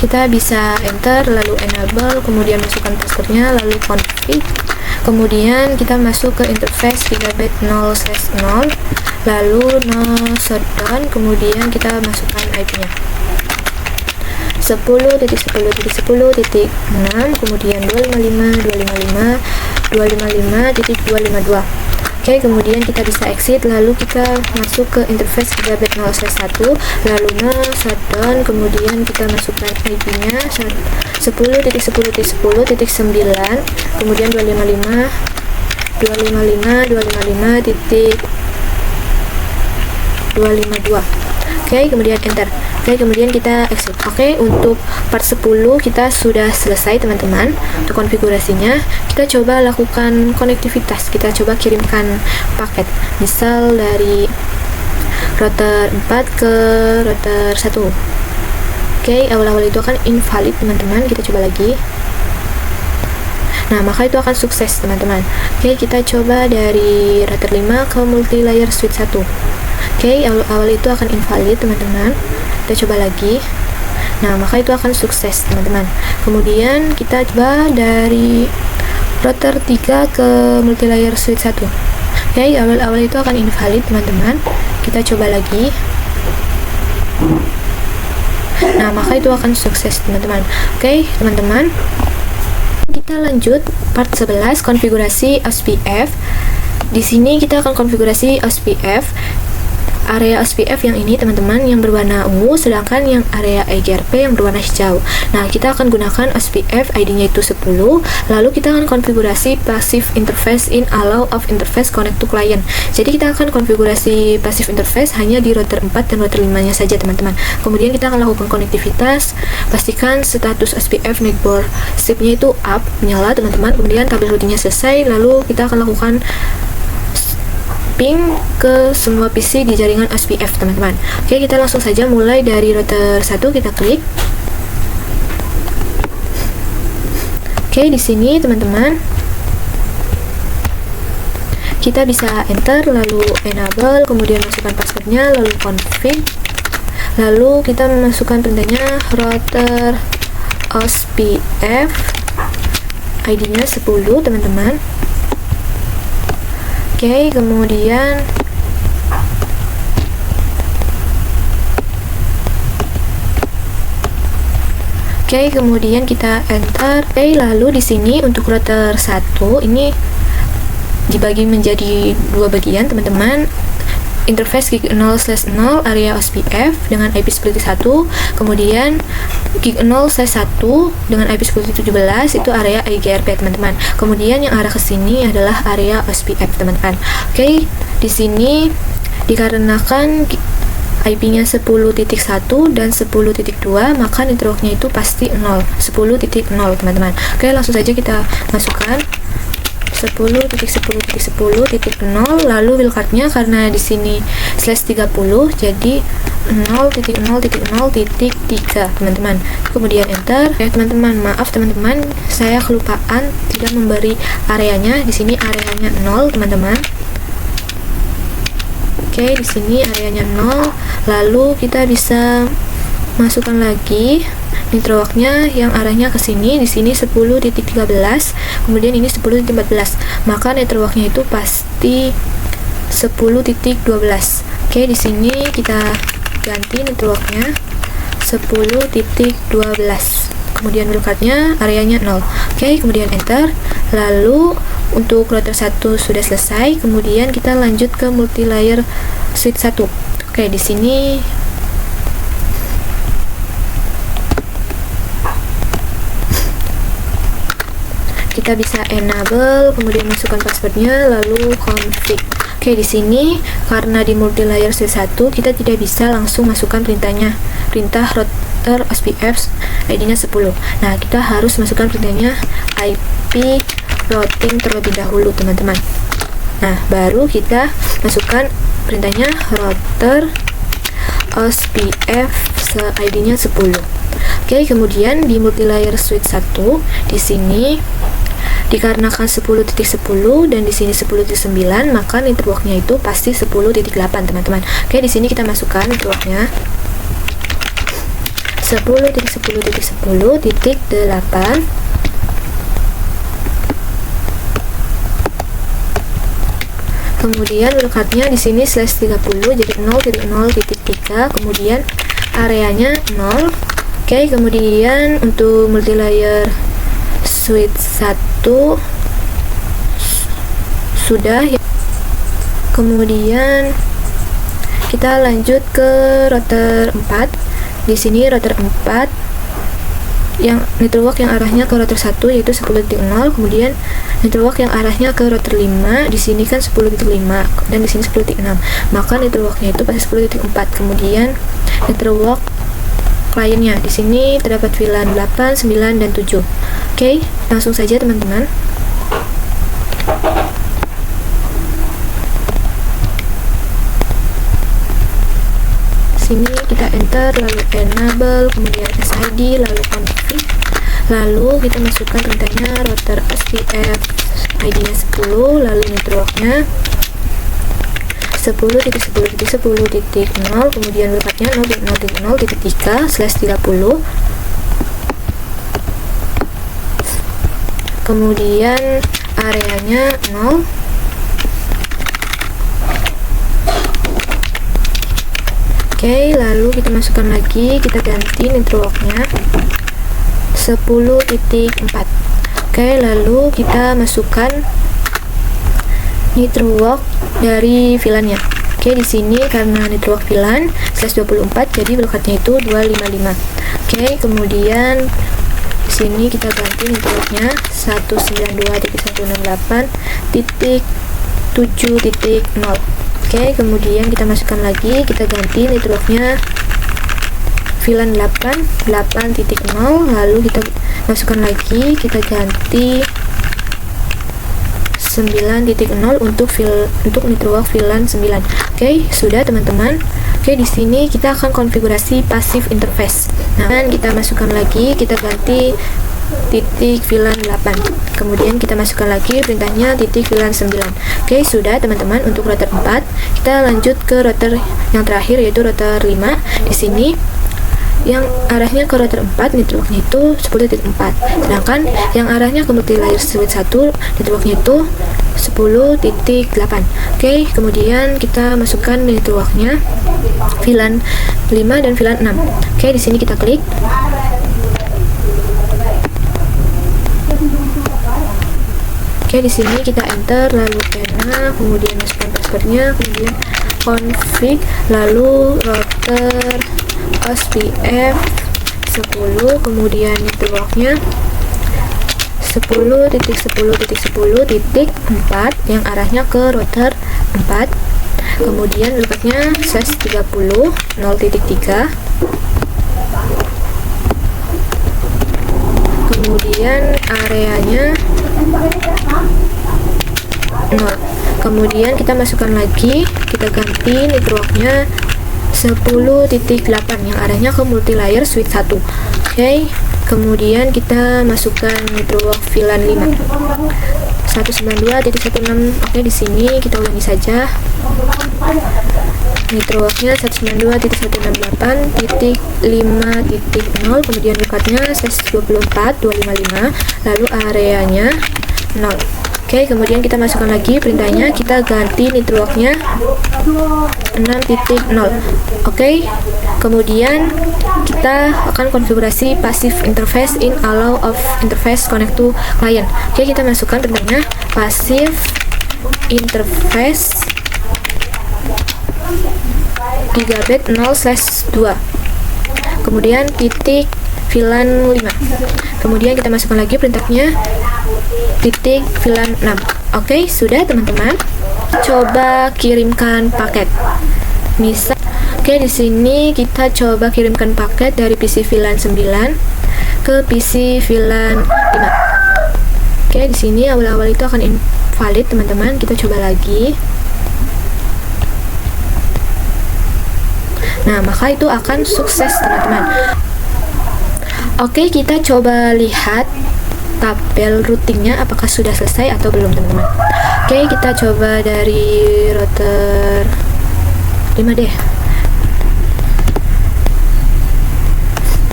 [SPEAKER 1] kita bisa enter, lalu enable, kemudian masukkan passwordnya, lalu config. Kemudian kita masuk ke interface gigabit 0/0, lalu no shutdown, kemudian kita masukkan IP-nya 10.10.10.6, kemudian 255, 255, 255.252. Oke, kemudian kita bisa exit, lalu kita masuk ke interface Gigabit 0/1, lalu shutdown, kemudian kita masukkan IP-nya 10.10.10.9, kemudian 255.255.252. Oke, kemudian enter. Oke, kemudian kita exit. Oke, untuk part 10 kita sudah selesai teman-teman. Untuk konfigurasinya, kita coba lakukan konektivitas. Kita coba kirimkan paket. Misal dari router 4 ke router 1. Oke, awal-awal itu akan invalid teman-teman. Kita coba lagi. Nah, maka itu akan sukses teman-teman. Oke, kita coba dari router 5 ke multi-layer switch 1. Oke, awal-awal itu akan invalid teman-teman. Kita coba lagi. Nah, maka itu akan sukses teman-teman. Kemudian kita coba dari router 3 ke multi-layer switch 1. Oke, awal-awal itu akan invalid teman-teman. Kita coba lagi. Nah, maka itu akan sukses teman-teman. Oke, teman-teman, kita lanjut part 11, konfigurasi OSPF. Di sini kita akan konfigurasi OSPF. Area OSPF yang ini teman-teman yang berwarna ungu, sedangkan yang area EGRP yang berwarna hijau. Nah, kita akan gunakan OSPF, ID-nya itu 10, lalu kita akan konfigurasi passive interface in allow of interface connect to client. Jadi kita akan konfigurasi passive interface hanya di router 4 dan router 5-nya saja teman-teman. Kemudian kita akan lakukan konektivitas, pastikan status OSPF network SIP-nya itu up, menyala teman-teman. Kemudian tabel routingnya selesai, lalu kita akan lakukan ping ke semua PC di jaringan OSPF teman-teman. Oke, kita langsung saja mulai dari router 1, kita klik. Oke, di sini teman-teman kita bisa enter, lalu enable, kemudian masukkan passwordnya, lalu config, lalu kita memasukkan perintahnya router OSPF, ID-nya 10 teman-teman. Oke, kemudian kita enter. Oke, lalu di sini untuk router 1 ini dibagi menjadi dua bagian teman-teman. Interface gig 0/0 area OSPF dengan IP seperti 1, kemudian gig 0/1 dengan IP seperti 17 itu area EGRP teman-teman. Kemudian yang arah ke sini adalah area OSPF teman-teman. Oke, di sini dikarenakan IP-nya 10.1 dan 10.2, maka networknya itu pasti 0, 10.0 teman-teman. Oke, langsung saja kita masukkan 10.10.10.0, lalu wildcardnya karena di sini /30 jadi 0.0.0.3 teman-teman. Kemudian enter. Ya teman-teman, maaf teman-teman, saya kelupaan tidak memberi areanya. Di sini areanya 0 teman-teman. Oke, di sini areanya 0. Lalu kita bisa masukkan lagi networknya yang arahnya ke sini. Di sini 10.13, kemudian ini 10.14, maka networknya itu pasti 10.12. Oke, di sini kita ganti networknya 10.12, kemudian wildcardnya areanya 0. Oke, kemudian enter. Lalu untuk router 1 sudah selesai, kemudian kita lanjut ke multi-layer switch 1. Oke, di sini kita bisa enable, kemudian masukkan passwordnya, lalu config. Oke, di sini karena di multi-layer switch 1 kita tidak bisa langsung masukkan perintahnya, perintah router OSPF ID-nya 10. Nah, kita harus masukkan perintahnya IP routing terlebih dahulu teman-teman. Nah, baru kita masukkan perintahnya router OSPF ID-nya 10. Oke, kemudian di multi-layer switch 1 di sini dikarenakan 10.10 dan di sini 10.9, maka networknya itu pasti 10.8 teman-teman. Oke, di sini kita masukkan networknya 10.10.10.8. Kemudian wildcardnya di sini /30 jadi 0.0.3, kemudian areanya 0. Oke, kemudian untuk multi-layer switch 1 sudah ya. Kemudian kita lanjut ke router 4. Di sini router 4 yang network yang arahnya ke router 1 yaitu 10.0, kemudian network yang arahnya ke router 5, di sini kan 10.5 dan di sini 10.6. Maka networknya itu pasti 10.4. Kemudian network kliennya di sini terdapat VLAN 8, 9 dan 7. Oke, langsung saja teman-teman. Sini kita enter, lalu enable, kemudian SID, lalu config, lalu kita masukkan perintahnya router SPF ID-nya 10, lalu networknya 10.10.10.0, kemudian berikutnya 0.0.0.3/30, kemudian areanya 0. Oke, lalu kita masukkan lagi, kita ganti networknya 10.4. Oke, lalu kita masukkan network dari VLAN-nya. Oke, di sini karena network VLAN /24 jadi berkatnya itu 255. Oke, kemudian di sini kita ganti networknya 192.168.7.0. Oke, kemudian kita masukkan lagi, kita ganti networknya VLAN 8.0, lalu kita masukkan lagi, kita ganti 9.0 untuk network VLAN 9. Oke, sudah teman-teman. Oke, di sini kita akan konfigurasi passive interface. Nah, kita masukkan lagi, kita ganti titik VLAN 8, kemudian kita masukkan lagi perintahnya titik VLAN 9. Oke, sudah teman-teman. Untuk router 4 kita lanjut ke router yang terakhir yaitu router 5. Di sini yang arahnya ke router 4 networknya itu 10.4, sedangkan yang arahnya ke multi-layer switch 1 networknya itu 10.8. Oke, kemudian kita masukkan networknya VLAN 5 dan VLAN 6. Oke, di sini kita klik. Oke, di sini kita enter, lalu enak, kemudian masukkan passwordnya, kemudian config, lalu router SPF 10, kemudian networknya 10.10.10.4 yang arahnya ke router 4, kemudian berikutnya /30 0.3, kemudian areanya 0. Kemudian kita masukkan lagi, kita ganti networknya 10.8 yang arahnya ke multi-layer switch 1. Oke, kemudian kita masukkan network VLAN 5 192.16. Oke, di sini kita ulangi saja. Networknya 192.168.5.0, kemudian berikutnya /24.255, lalu areanya 0. Oke, kemudian kita masukkan lagi perintahnya, kita ganti networknya 6.0. Oke, kemudian kita akan konfigurasi passive interface in allow of interface connect to client. Oke, kita masukkan perintahnya passive interface gigabit 0/2, kemudian titik VLAN 5, kemudian kita masukkan lagi perintahnya titik VLAN 6. Oke, sudah teman-teman. Coba kirimkan paket. Misal, oke, di sini kita coba kirimkan paket dari PC VLAN 9 ke PC VLAN 5. Oke, di sini awal-awal itu akan invalid, teman-teman. Kita coba lagi. Nah, maka itu akan sukses, teman-teman. Oke, kita coba lihat tabel routingnya apakah sudah selesai atau belum, teman-teman. Oke, kita coba dari router 5 deh.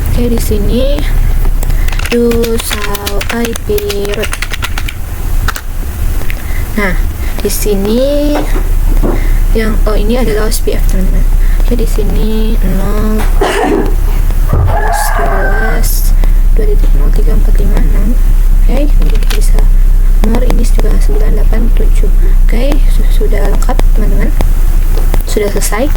[SPEAKER 1] Oke, di sini use IP route. Nah, di sini yang ini adalah SPF, teman-teman. Oke, di sini 0 12 2.0.345.6. Oke, kemudian kita bisa more, ini juga 987. Oke, sudah lengkap teman-teman, sudah selesai.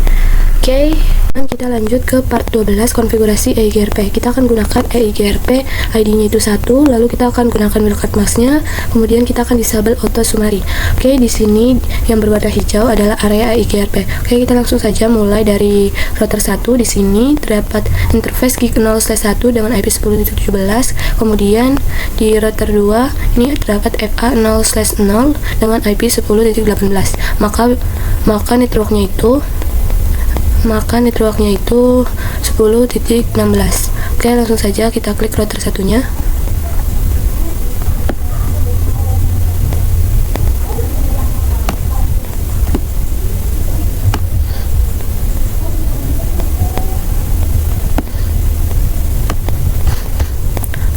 [SPEAKER 1] Oke, dan kita lanjut ke part 12, konfigurasi EIGRP. Kita akan gunakan EIGRP, ID-nya itu 1, lalu kita akan gunakan wildcard mask-nya, kemudian kita akan disable auto summary. Oke, di sini yang berwarna hijau adalah area EIGRP. Oke, kita langsung saja mulai dari router 1. Di sini terdapat interface gig 0/1 dengan IP 10.17. Kemudian di router 2 ini terdapat FA 0/0 dengan IP 10.18. Maka networknya itu 10.16. Oke, langsung saja kita klik router satunya.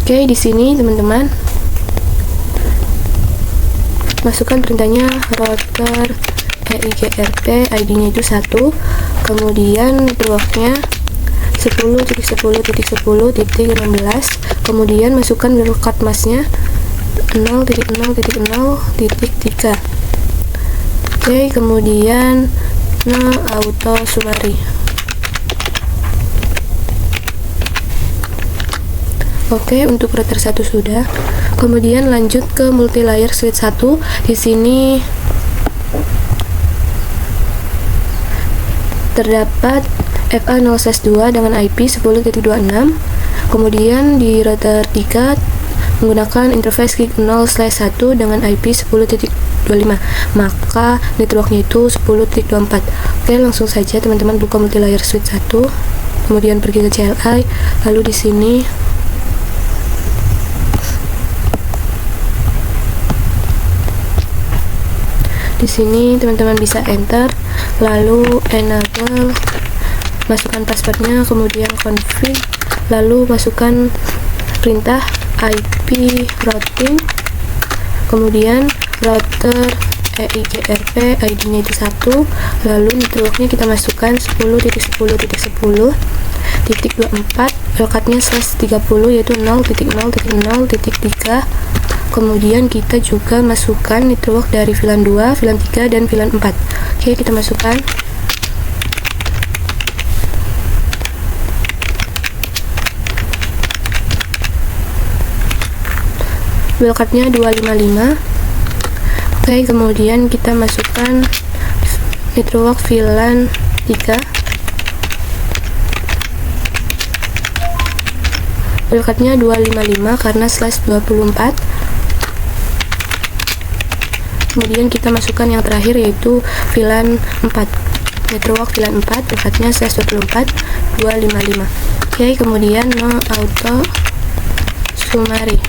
[SPEAKER 1] Oke, di sini teman-teman masukkan perintahnya router EIGRP, ID-nya itu 1, kemudian networknya 10.10.10.16, kemudian masukkan wildcard mask-nya 0.0.0.3. Oke, kemudian auto summary. Oke, untuk router 1 sudah. Kemudian lanjut ke multilayer switch 1. Di sini terdapat FA 0/2 dengan IP 10.26. Kemudian di router 3 menggunakan interface gig 0/1 dengan IP 10.25. Maka networknya itu 10.24. Oke, langsung saja teman-teman buka multilayer switch 1. Kemudian pergi ke CLI, lalu di sini teman-teman bisa enter, lalu enable, masukkan passwordnya, kemudian config, lalu masukkan perintah IP routing, kemudian router EIGRP, ID-nya itu 1, lalu networknya kita masukkan 10.10.10.24, wildcard-nya /30 yaitu 0.0.0.3. Kemudian kita juga masukkan network dari VLAN 2, VLAN 3, dan VLAN 4. Oke, kita masukkan. Wildcard-nya 255. Oke, kemudian kita masukkan network VLAN 3. Wildcard-nya 255 karena /24. Kemudian kita masukkan yang terakhir yaitu VLAN 4, network VLAN 4, wildcard-nya /24 255. Oke, kemudian auto summary.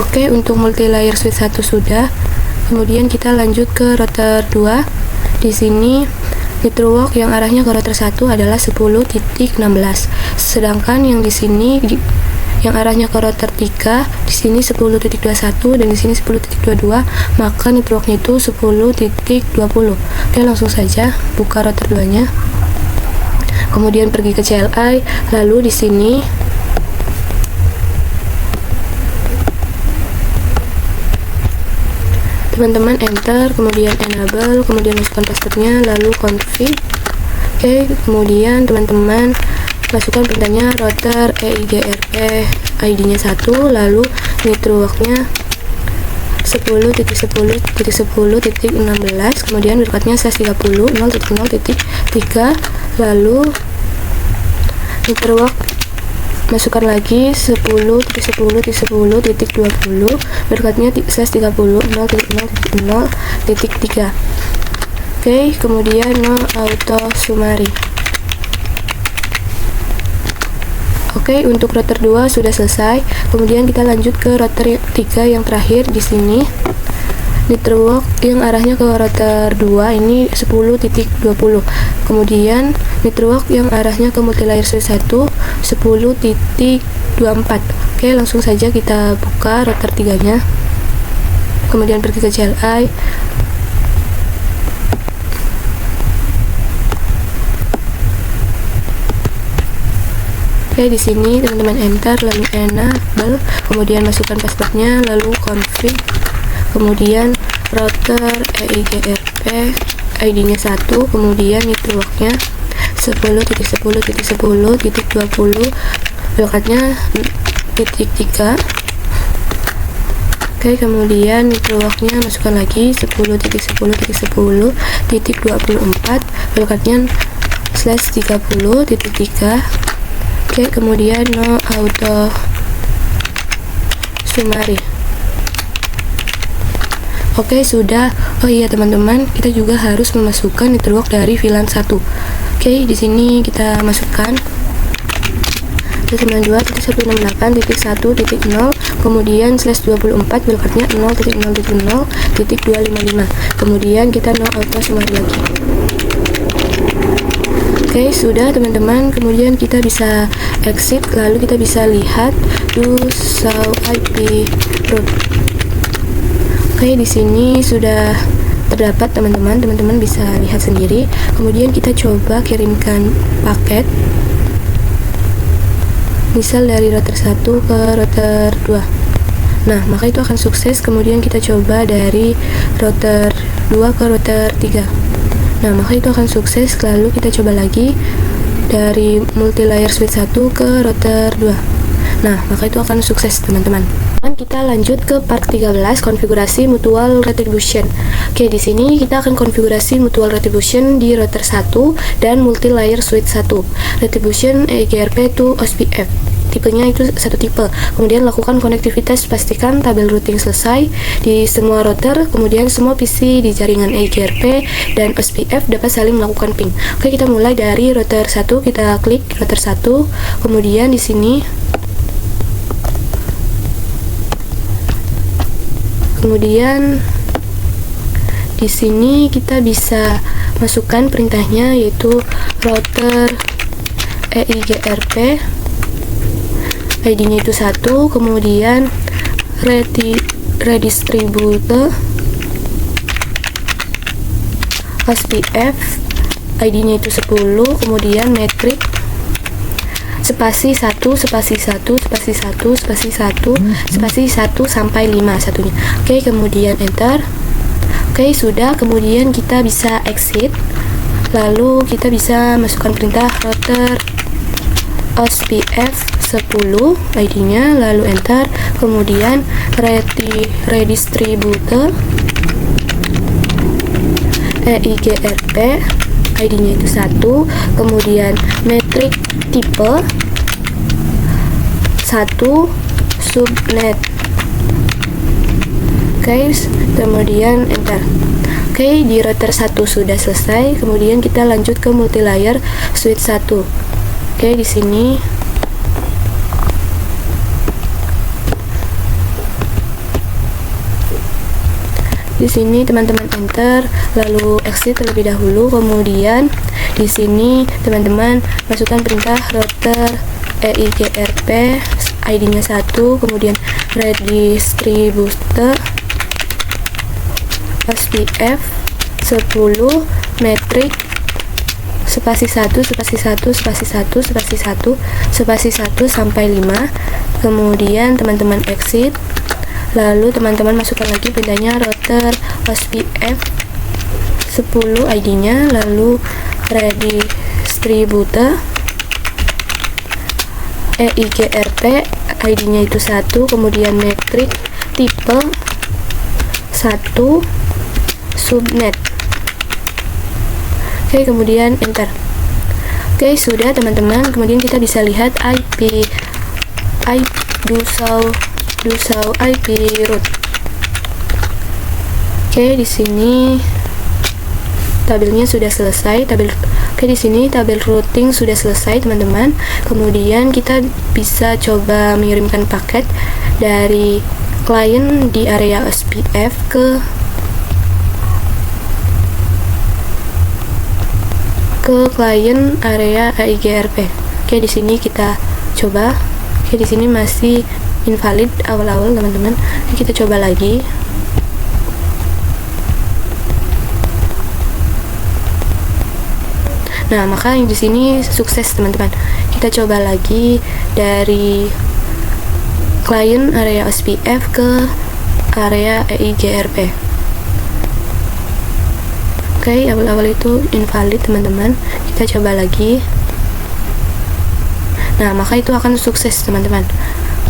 [SPEAKER 1] Oke, untuk multilayer switch 1 sudah. Kemudian kita lanjut ke router 2. Di sini network yang arahnya ke router 1 adalah 10.16. Sedangkan yang di sini yang arahnya ke router 3 di sini 10.21 dan di sini 10.22, maka networknya itu 10.20. Oke, langsung saja buka router 2-nya. Kemudian pergi ke CLI, lalu di sini teman-teman enter, kemudian enable, kemudian masukkan passwordnya, lalu config. Oke, kemudian teman-teman masukkan perintahnya router EIGRP, ID-nya 1, lalu networknya 10.10.10.16, kemudian wildcard-nya /30 0.0.3, lalu network masukkan lagi 10.10.10.20, wildcard-nya /30 0.0.0.3. Oke, kemudian auto summary. Oke, untuk router 2 sudah selesai. Kemudian kita lanjut ke router 3 yang terakhir. Di sini network yang arahnya ke router 2 ini 10.20. Kemudian network yang arahnya ke multilayer switch 1 10.24. Oke, langsung saja kita buka router 3-nya. Kemudian pergi ke CLI. Oke, di sini teman-teman enter, lalu enable, kemudian masukkan passwordnya, lalu config, kemudian router EIGRP, ID-nya 1, kemudian networknya 10.10.10.20, lokatnya .3. Oke, kemudian networknya masukkan lagi 10.10.10.24, lokatnya /30.3. Oke, kemudian no auto summary. Oke, sudah. Oh iya teman-teman, kita juga harus memasukkan network dari VLAN 1. Oke, di sini kita masukkan 92.168.1.0, kemudian /24, wildcardnya 0.0.0.255. Kemudian kita no auto summary lagi. Oke, sudah teman-teman. Kemudian kita bisa exit, lalu kita bisa lihat do show IP route. Oke, di sini sudah terdapat teman-teman. Teman-teman bisa lihat sendiri. Kemudian kita coba kirimkan paket. Misal dari router 1 ke router 2. Nah, maka itu akan sukses. Kemudian kita coba dari router 2 ke router 3. Nah, maka itu akan sukses. Lalu kita coba lagi dari multi-layer switch 1 ke router 2. Nah, maka itu akan sukses teman-teman. Kita lanjut ke part 13, konfigurasi mutual retribution. Oke, di sini kita akan konfigurasi mutual retribution di router 1 dan multi-layer switch 1. Retribution EIGRP to OSPF. Tipenya itu satu tipe. Kemudian lakukan konektivitas, pastikan tabel routing selesai di semua router. Kemudian semua PC di jaringan EIGRP dan OSPF dapat saling melakukan ping. Oke, kita mulai dari router 1. Kita klik router 1. Kemudian di sini kita bisa masukkan perintahnya, yaitu router EIGRP, ID-nya itu 1, kemudian redistributor OSPF, ID-nya itu 10, kemudian metrik spasi 1 spasi 1 spasi 1 spasi 1 spasi 1 sampai 5 satunya. Oke, kemudian enter. Oke, sudah. Kemudian kita bisa exit, lalu kita bisa masukkan perintah router OSPF 10 ID-nya, lalu enter. Kemudian redistributor EIGRP, ID-nya itu 1, kemudian metrik tipe 1 subnet. Oke, kemudian enter. Oke, di router 1 sudah selesai. Kemudian kita lanjut ke multi-layer switch 1. Oke, di sini teman-teman enter, lalu exit terlebih dahulu. Kemudian di sini teman-teman masukkan perintah router EIGRP, ID-nya 1, kemudian redistributor OSPF 10 metrik spasi 1 spasi 1 spasi 1 spasi 1 spasi 1 sampai 5. Kemudian teman-teman exit, lalu teman-teman masukkan lagi perintahnya router OSPF 10 ID-nya, lalu redistributor EIGRP, ID-nya itu 1, kemudian metrik tipe 1 subnet. Oke, kemudian enter. Oke, sudah teman-teman. Kemudian kita bisa lihat do show IP route. Oke, di sini tabelnya sudah selesai. Oke, di sini tabel routing sudah selesai, teman-teman. Kemudian kita bisa coba mengirimkan paket dari klien di area OSPF ke klien area EIGRP. Oke, di sini kita coba. Oke, di sini masih invalid awal-awal, teman-teman. Kita coba lagi. Nah, maka di sini sukses teman-teman. Kita coba lagi dari klien area SPF ke area EIGRP. Oke, awal-awal itu invalid teman-teman. Kita coba lagi. Nah, maka itu akan sukses teman-teman.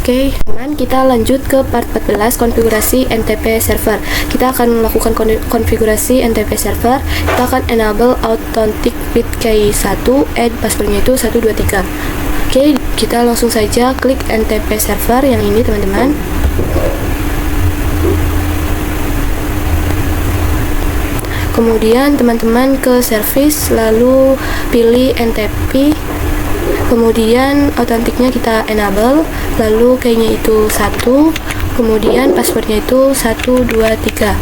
[SPEAKER 1] Oke, teman, kita lanjut ke part 14, konfigurasi NTP server. Kita akan melakukan konfigurasi NTP server. Kita akan enable authentic with key1, add passwordnya itu 123. Oke, kita langsung saja klik NTP server yang ini teman-teman. Kemudian teman-teman ke service, lalu pilih NTP. Kemudian autentiknya kita enable, lalu key-nya itu 1, kemudian passwordnya itu 123.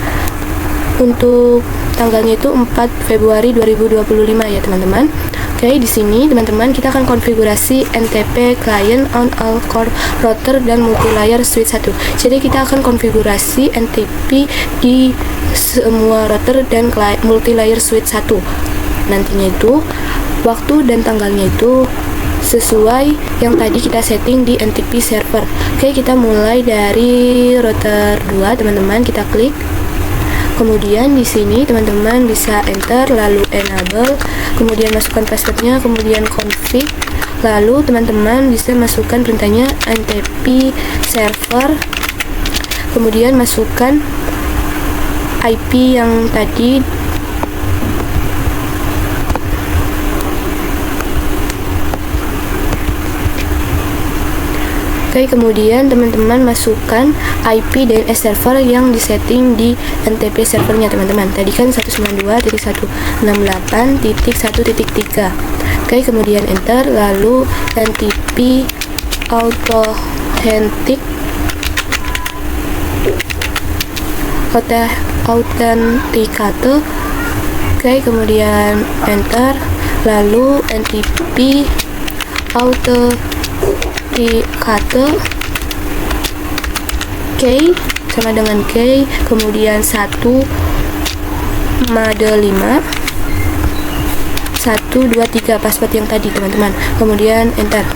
[SPEAKER 1] Untuk tanggalnya itu 4 Februari 2025 ya teman-teman. Oke, di sini teman-teman kita akan konfigurasi NTP client on all core router dan multilayer switch 1. Jadi kita akan konfigurasi NTP di semua router dan multilayer switch 1. Nantinya itu waktu dan tanggalnya itu sesuai yang tadi kita setting di NTP server. Oke, kita mulai dari router 2 teman-teman, kita klik. Kemudian di sini teman-teman bisa enter, lalu enable, kemudian masukkan passwordnya, kemudian config, lalu teman-teman bisa masukkan perintahnya NTP server, kemudian masukkan IP yang tadi. Oke, kemudian teman-teman masukkan IP DNS server yang disetting di NTP servernya teman-teman. Tadi kan 192.168.1.3. Oke, kemudian enter, lalu NTP authentic authenticator. Oke, kemudian enter, lalu NTP authenticator key sama dengan key, kemudian 1 mode 5 123 password yang tadi teman-teman, kemudian enter.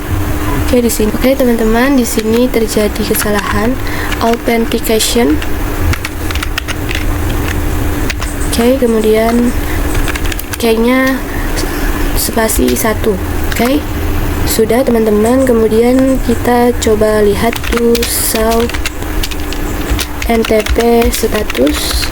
[SPEAKER 1] Oke, di sini oke teman-teman, di sini terjadi kesalahan authentication. Oke, kemudian key-nya spasi 1. Oke, sudah teman-teman. Kemudian kita coba lihat to show NTP status.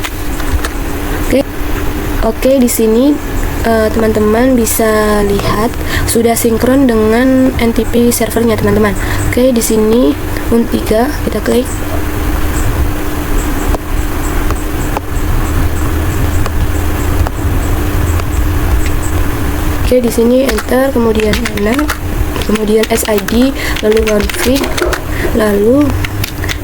[SPEAKER 1] Oke, di sini teman-teman bisa lihat sudah sinkron dengan NTP servernya teman-teman. Oke, di sini UNT3 kita klik. Oke, di sini enter, kemudian enak, kemudian SID, lalu config, lalu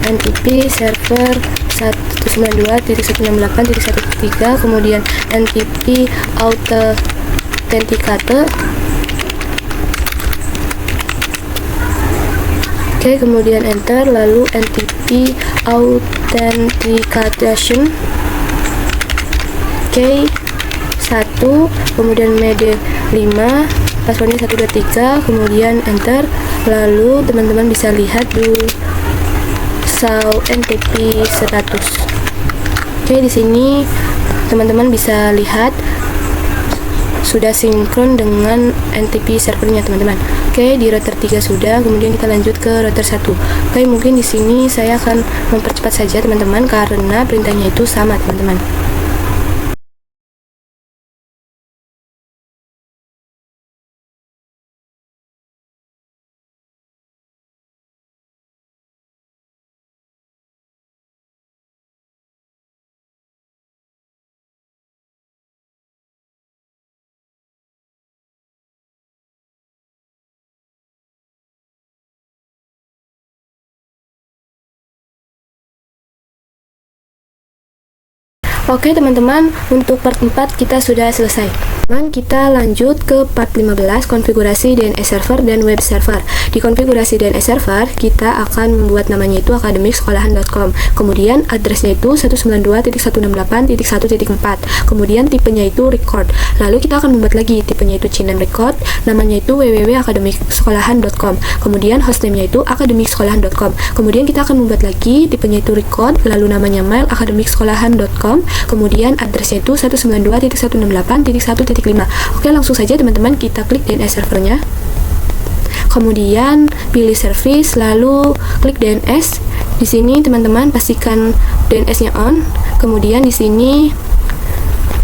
[SPEAKER 1] NTP server 192.168.1.3, kemudian NTP authenticator. Oke, kemudian enter, lalu NTP authentication. Oke, 1, kemudian mode 5, passwordnya 123, kemudian enter, lalu teman-teman bisa lihat dulu show NTP status. Oke, di sini teman-teman bisa lihat sudah sinkron dengan NTP servernya teman-teman. Oke, di router 3 sudah, kemudian kita lanjut ke router 1. Oke, mungkin di sini saya akan mempercepat saja teman-teman karena perintahnya itu sama teman-teman. Oke teman-teman, untuk part 4 kita sudah selesai. Teman, kita lanjut ke part 15, konfigurasi DNS server dan web server. Di konfigurasi DNS server, kita akan membuat namanya itu akademiksekolahan.com. Kemudian addressnya itu 192.168.1.4. Kemudian tipenya itu record. Lalu kita akan membuat lagi tipenya itu CNAME record, namanya itu www.akademiksekolahan.com. Kemudian hostname-nya itu akademiksekolahan.com. Kemudian kita akan membuat lagi tipenya itu record, lalu namanya mail akademiksekolahan.com. Kemudian addressnya itu 192.168.1.5. Oke, langsung saja teman-teman kita klik DNS servernya. Kemudian pilih service, lalu klik DNS. Di sini teman-teman pastikan DNS-nya on. Kemudian di sini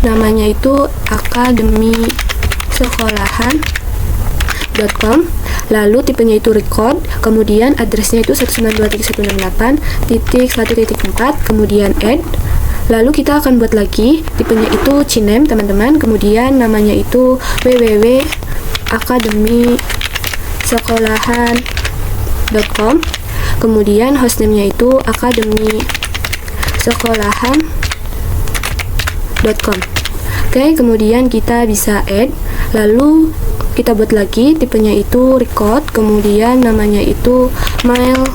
[SPEAKER 1] namanya itu akademiksekolahan.com. Lalu tipenya itu record, kemudian addressnya itu 192.168.1.4, kemudian add. Lalu kita akan buat lagi tipenya itu CNAME teman-teman, kemudian namanya itu www.akademiksekolahan.com. kemudian hostname-nya itu akademiksekolahan.com. Oke, kemudian kita bisa add, lalu kita buat lagi tipenya itu record, kemudian namanya itu mail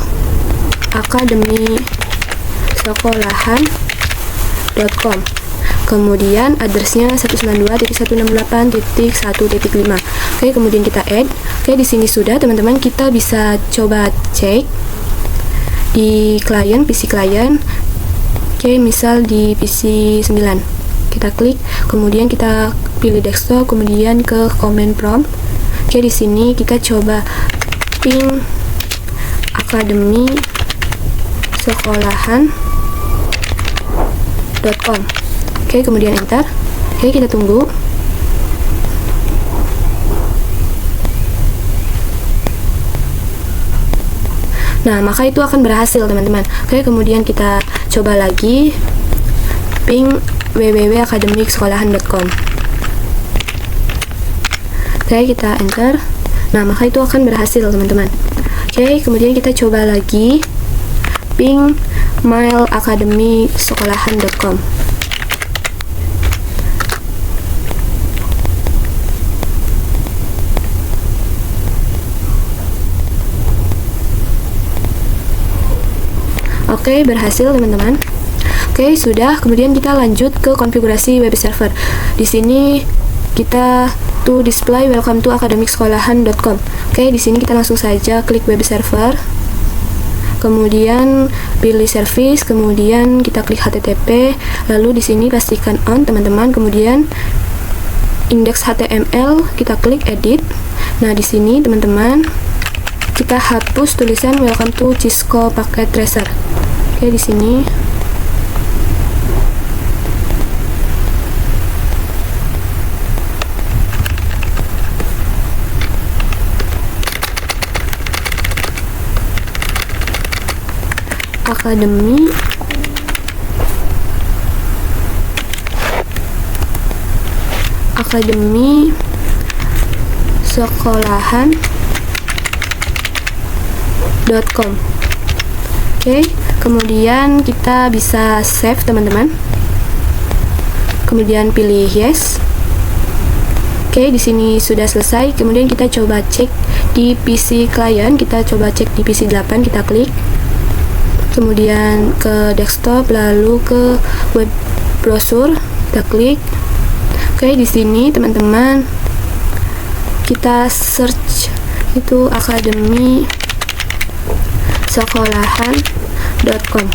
[SPEAKER 1] akademiksekolahan.com. Kemudian addressnya 192.168.1.5. Oke, kemudian kita add. Oke, di sini sudah teman-teman. Kita bisa coba cek di klien, PC klien. Oke, misal di PC 9. Kita klik, kemudian kita pilih desktop, kemudian ke command prompt. Oke, di sini kita coba ping akademiksekolahan.com. Oke, kemudian enter. Oke, kita tunggu. Nah, maka itu akan berhasil teman-teman. Oke, kemudian kita coba lagi ping www.akademiksekolahan.com. Oke, kita enter. Nah, maka itu akan berhasil teman-teman. Oke, kemudian kita coba lagi ping mail akademiksekolahan.com. Oke, berhasil teman-teman. Oke, sudah. Kemudian kita lanjut ke konfigurasi web server. Di sini kita to display welcome to akademiksekolahan.com. Oke, di sini kita langsung saja klik web server. Kemudian pilih service, kemudian kita klik HTTP, lalu di sini pastikan on teman-teman. Kemudian index HTML kita klik edit. Nah, di sini teman-teman kita hapus tulisan welcome to Cisco Packet Tracer. Oke, di sini akademiksekolahan.com. Oke, kemudian kita bisa save teman-teman. Kemudian pilih yes. Oke, di sini sudah selesai. Kemudian kita coba cek di PC klien. Kita coba cek di PC 8, kita klik. Kemudian ke desktop, lalu ke web browser, kita klik. Oke, di sini teman-teman kita search itu akademiksekolahan.com.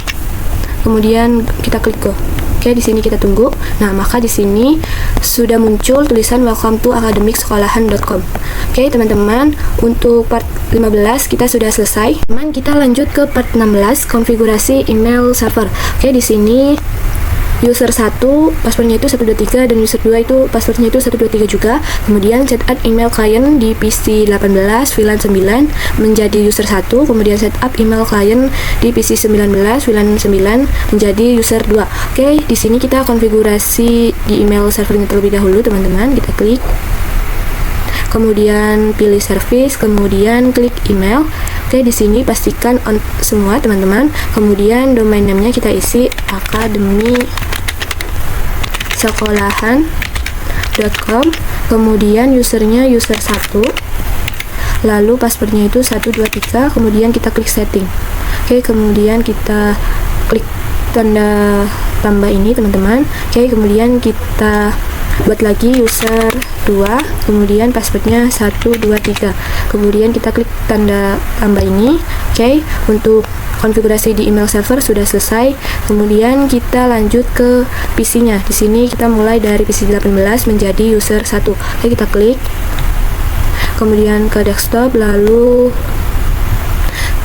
[SPEAKER 1] Kemudian kita klik go. Oke, di sini kita tunggu. Nah, maka di sini sudah muncul tulisan welcome to akademiksekolahan.com. Oke, teman-teman, untuk part 15 kita sudah selesai. Teman, kita lanjut ke part 16, konfigurasi email server. Oke, di sini user 1 passwordnya itu 123 dan user 2 itu passwordnya itu 123 juga. Kemudian setup email client di PC 18 VLAN 9 menjadi user 1, kemudian setup email client di PC 19 VLAN 9 menjadi user 2. Oke, di sini kita konfigurasi di email servernya terlebih dahulu teman-teman. Kita klik, kemudian pilih service, kemudian klik email. Oke, di sini pastikan on semua teman-teman. Kemudian domain name-nya kita isi akademiksekolahan. .com, kemudian usernya user 1, lalu passwordnya itu 123, kemudian kita klik setting. Oke, kemudian kita klik tanda tambah ini teman-teman. Oke, kemudian kita buat lagi user 2, kemudian passwordnya 123, kemudian kita klik tanda tambah ini. Oke, untuk konfigurasi di email server sudah selesai. Kemudian kita lanjut ke PC-nya. Di sini kita mulai dari PC 18 menjadi user 1. Oke, kita klik, kemudian ke desktop, lalu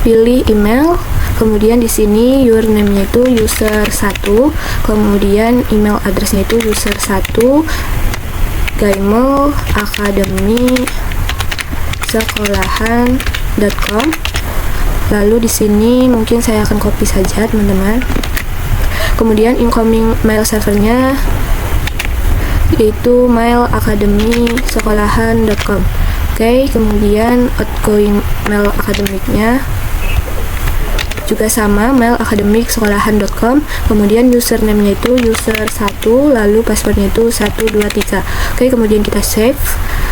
[SPEAKER 1] pilih email. Kemudian di sini username-nya itu user 1, kemudian email address-nya itu user 1 Gaimel Academy sekolahan.com. Lalu di sini mungkin saya akan copy saja teman-teman. Kemudian incoming mail servernya yaitu mail academy sekolahan.com. Oke, kemudian outgoing mail akademiknya juga sama, mail akademik sekolahan.com, kemudian username-nya itu user 1, lalu passwordnya itu 123. Oke, kemudian kita save.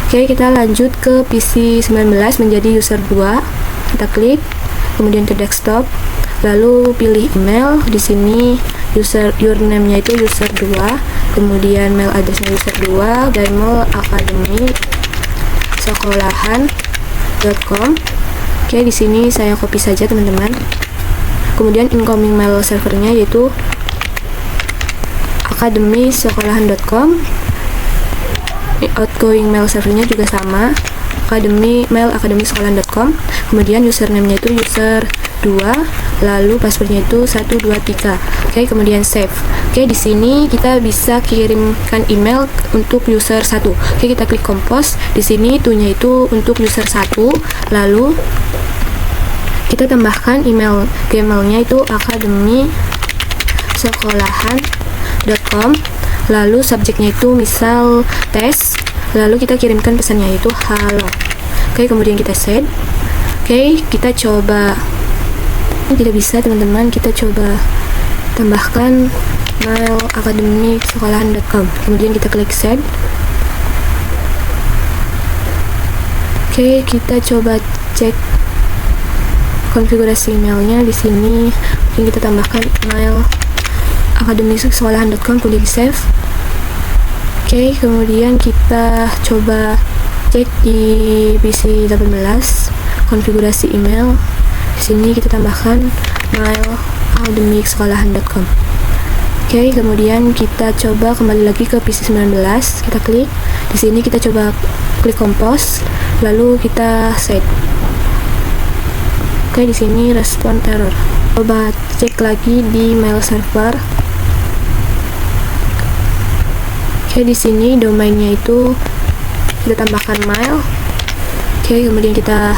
[SPEAKER 1] Oke, kita lanjut ke PC 19 menjadi user 2. Kita klik, kemudian ke desktop, lalu pilih email. Di sini username-nya itu user 2, kemudian mail address-nya user 2, Gaimel Academy sekolahan.com. Oke, di sini saya copy saja teman-teman. Kemudian incoming mail servernya yaitu academy sekolahan.com. Outgoing mail servernya juga sama, mail academy sekolahan.com. Kemudian username-nya itu user 2, lalu passwordnya itu 123. Oke, kemudian save. Oke, di sini kita bisa kirimkan email untuk user 1. Oke, kita klik compose. Di sini to-nya itu untuk user 1, lalu kita tambahkan Gmail-nya itu academy sekolahan.com, lalu subjeknya itu misal tes, lalu kita kirimkan pesannya itu halo. Oke, kemudian kita send. Oke, kita coba, tidak bisa teman-teman, kita coba tambahkan mail academy sekolahan.com, kemudian kita klik send. Oke, kita coba cek konfigurasi emailnya. Di sini mungkin kita tambahkan mail academy sekolahan.com, kemudian di save. Oke, kemudian kita coba cek di PC 18 konfigurasi email. Di sini kita tambahkan mail academy sekolahan.com. Oke, kemudian kita coba kembali lagi ke PC 19. Kita klik. Di sini kita coba klik compose, lalu kita set. Oke, di sini respon error. Coba cek lagi di mail server. Oke, di sini domainnya itu kita tambahkan mail. Oke, kemudian kita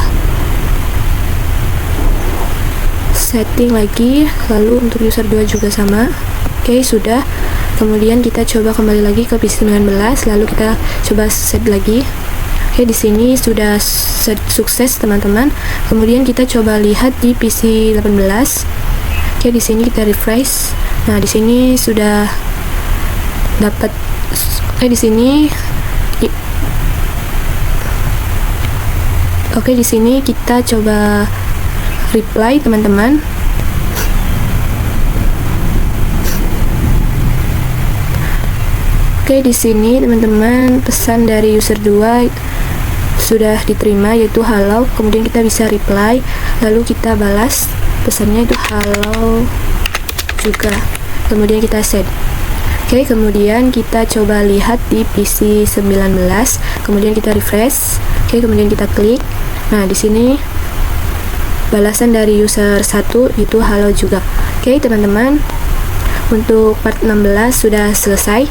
[SPEAKER 1] setting lagi, lalu untuk user 2 juga sama. Oke, sudah. Kemudian kita coba kembali lagi ke PC 19, lalu kita coba set lagi. Oke, di sini sudah sukses teman-teman. Kemudian kita coba lihat di PC 18. Oke, di sini kita refresh. Nah, di sini sudah dapat. Oke, di sini di sini kita coba reply teman-teman. Oke, di sini teman-teman pesan dari user 2 sudah diterima yaitu halo. Kemudian kita bisa reply, lalu kita balas pesannya itu halo juga. Kemudian kita send. Oke, kemudian kita coba lihat di PC 19. Kemudian kita refresh. Oke, kemudian kita klik. Nah, di sini balasan dari user 1 itu halo juga. Oke, teman-teman, untuk part 16 sudah selesai.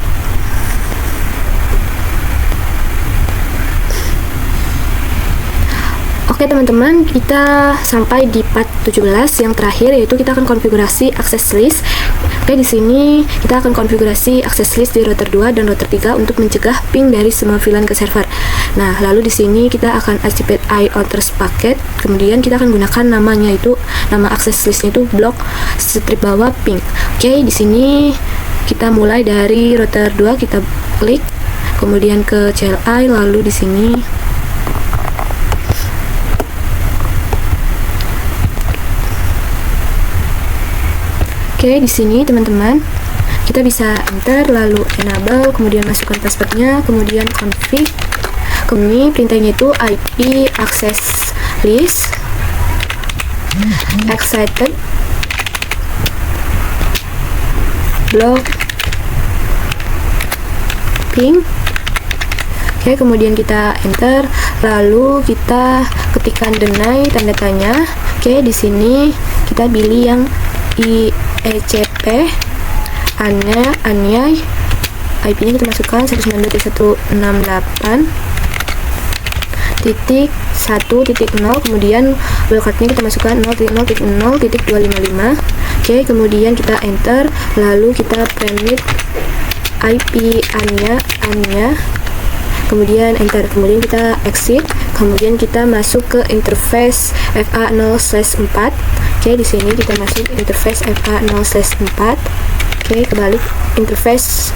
[SPEAKER 1] Oke teman-teman, kita sampai di part 17 yang terakhir, yaitu kita akan konfigurasi access list. Oke, di sini kita akan konfigurasi access list di router 2 dan router 3 untuk mencegah ping dari semua VLAN ke server. Nah, lalu di sini kita akan activate iOuters packet. Kemudian kita akan gunakan namanya itu, nama access listnya itu block strip bawah ping. Oke, di sini kita mulai dari router 2, kita klik. kemudian ke CLI, lalu di sini oke, di sini teman-teman kita bisa enter, lalu enable, kemudian masukkan passwordnya, kemudian config. Kemudian perintahnya itu IP access list excited block ping. Oke, kemudian kita enter, lalu kita ketikkan deny tanda tanya. Oke, di sini kita pilih yang IECP Anya IP-nya kita masukkan 192.168.1.0, kemudian wildcard-nya kita masukkan 0.0.0.255. Oke, kemudian kita enter, lalu kita permit IP Anya, kemudian enter, kemudian kita exit, kemudian kita masuk ke interface FA0/4. Oke, di sini kita masuk interface FA0/4. Oke, kebalik interface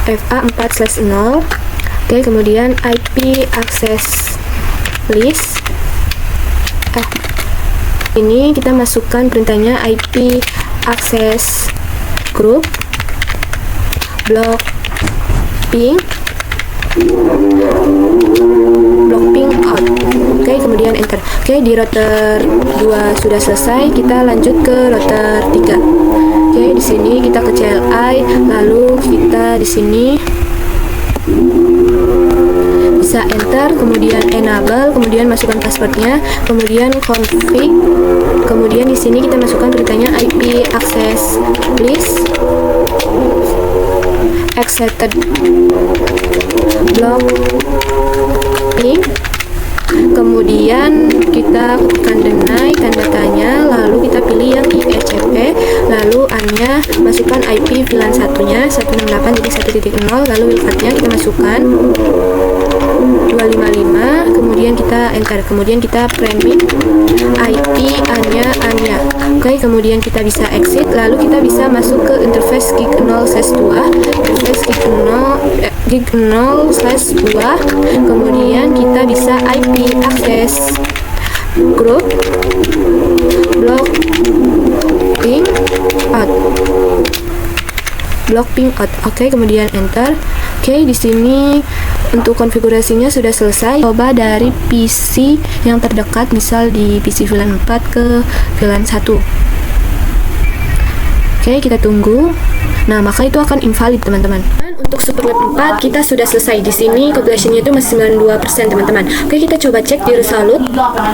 [SPEAKER 1] FA4/0. Oke, kemudian IP access list. Ini kita masukkan perintahnya IP access group block ping out. Oke, kemudian enter. Oke, di router 2 sudah selesai, kita lanjut ke router 3. Oke, di sini kita ke CLI, lalu kita di sini bisa enter, kemudian enable, kemudian masukkan passwordnya, kemudian config, kemudian di sini kita masukkan perintahnya IP access list excited block ping. Kemudian kita ketikkan deny tanda tanya, lalu kita pilih yang IECP, lalu Anya masukkan IP VLAN satunya 168.1.0, lalu wildcard-nya kita masukkan 255, kemudian kita enter, kemudian kita permit IP Anya. Oke, kemudian kita bisa exit, lalu kita bisa masuk ke interface gig0/2, interface gig0/2, kemudian kita bisa IP access group block ping out. Oke, kemudian enter. Oke, di sini untuk konfigurasinya sudah selesai. Coba dari PC yang terdekat, misal di PC VLAN 4 ke VLAN 1. Oke, kita tunggu. Nah, maka itu akan invalid, teman-teman. Untuk SuperLab 4 kita sudah selesai. Di sini completion-nya itu masih 92%, teman-teman. Oke, kita coba cek di result.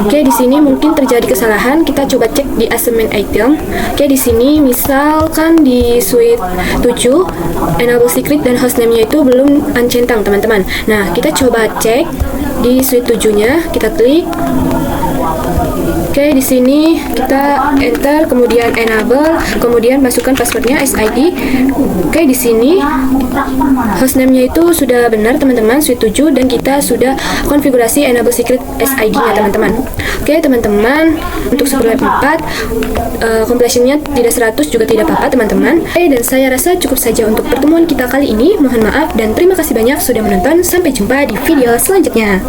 [SPEAKER 1] Oke, di sini mungkin terjadi kesalahan. Kita coba cek di assignment item. Oke, di sini misalkan di suite 7 enable secret dan hostname-nya itu belum uncentang, teman-teman. Nah, kita coba cek di suite 7-nya. Kita klik. Oke, di sini kita enter, kemudian enable, kemudian masukkan passwordnya SID. Oke, di sini hostname-nya itu sudah benar, teman-teman, suite 7, dan kita sudah konfigurasi enable secret SID-nya, teman-teman. Oke, teman-teman, untuk SuperLab 4 completion-nya tidak 100 juga tidak apa-apa, teman-teman. Oke, dan saya rasa cukup saja untuk pertemuan kita kali ini. Mohon maaf dan terima kasih banyak sudah menonton. Sampai jumpa di video selanjutnya.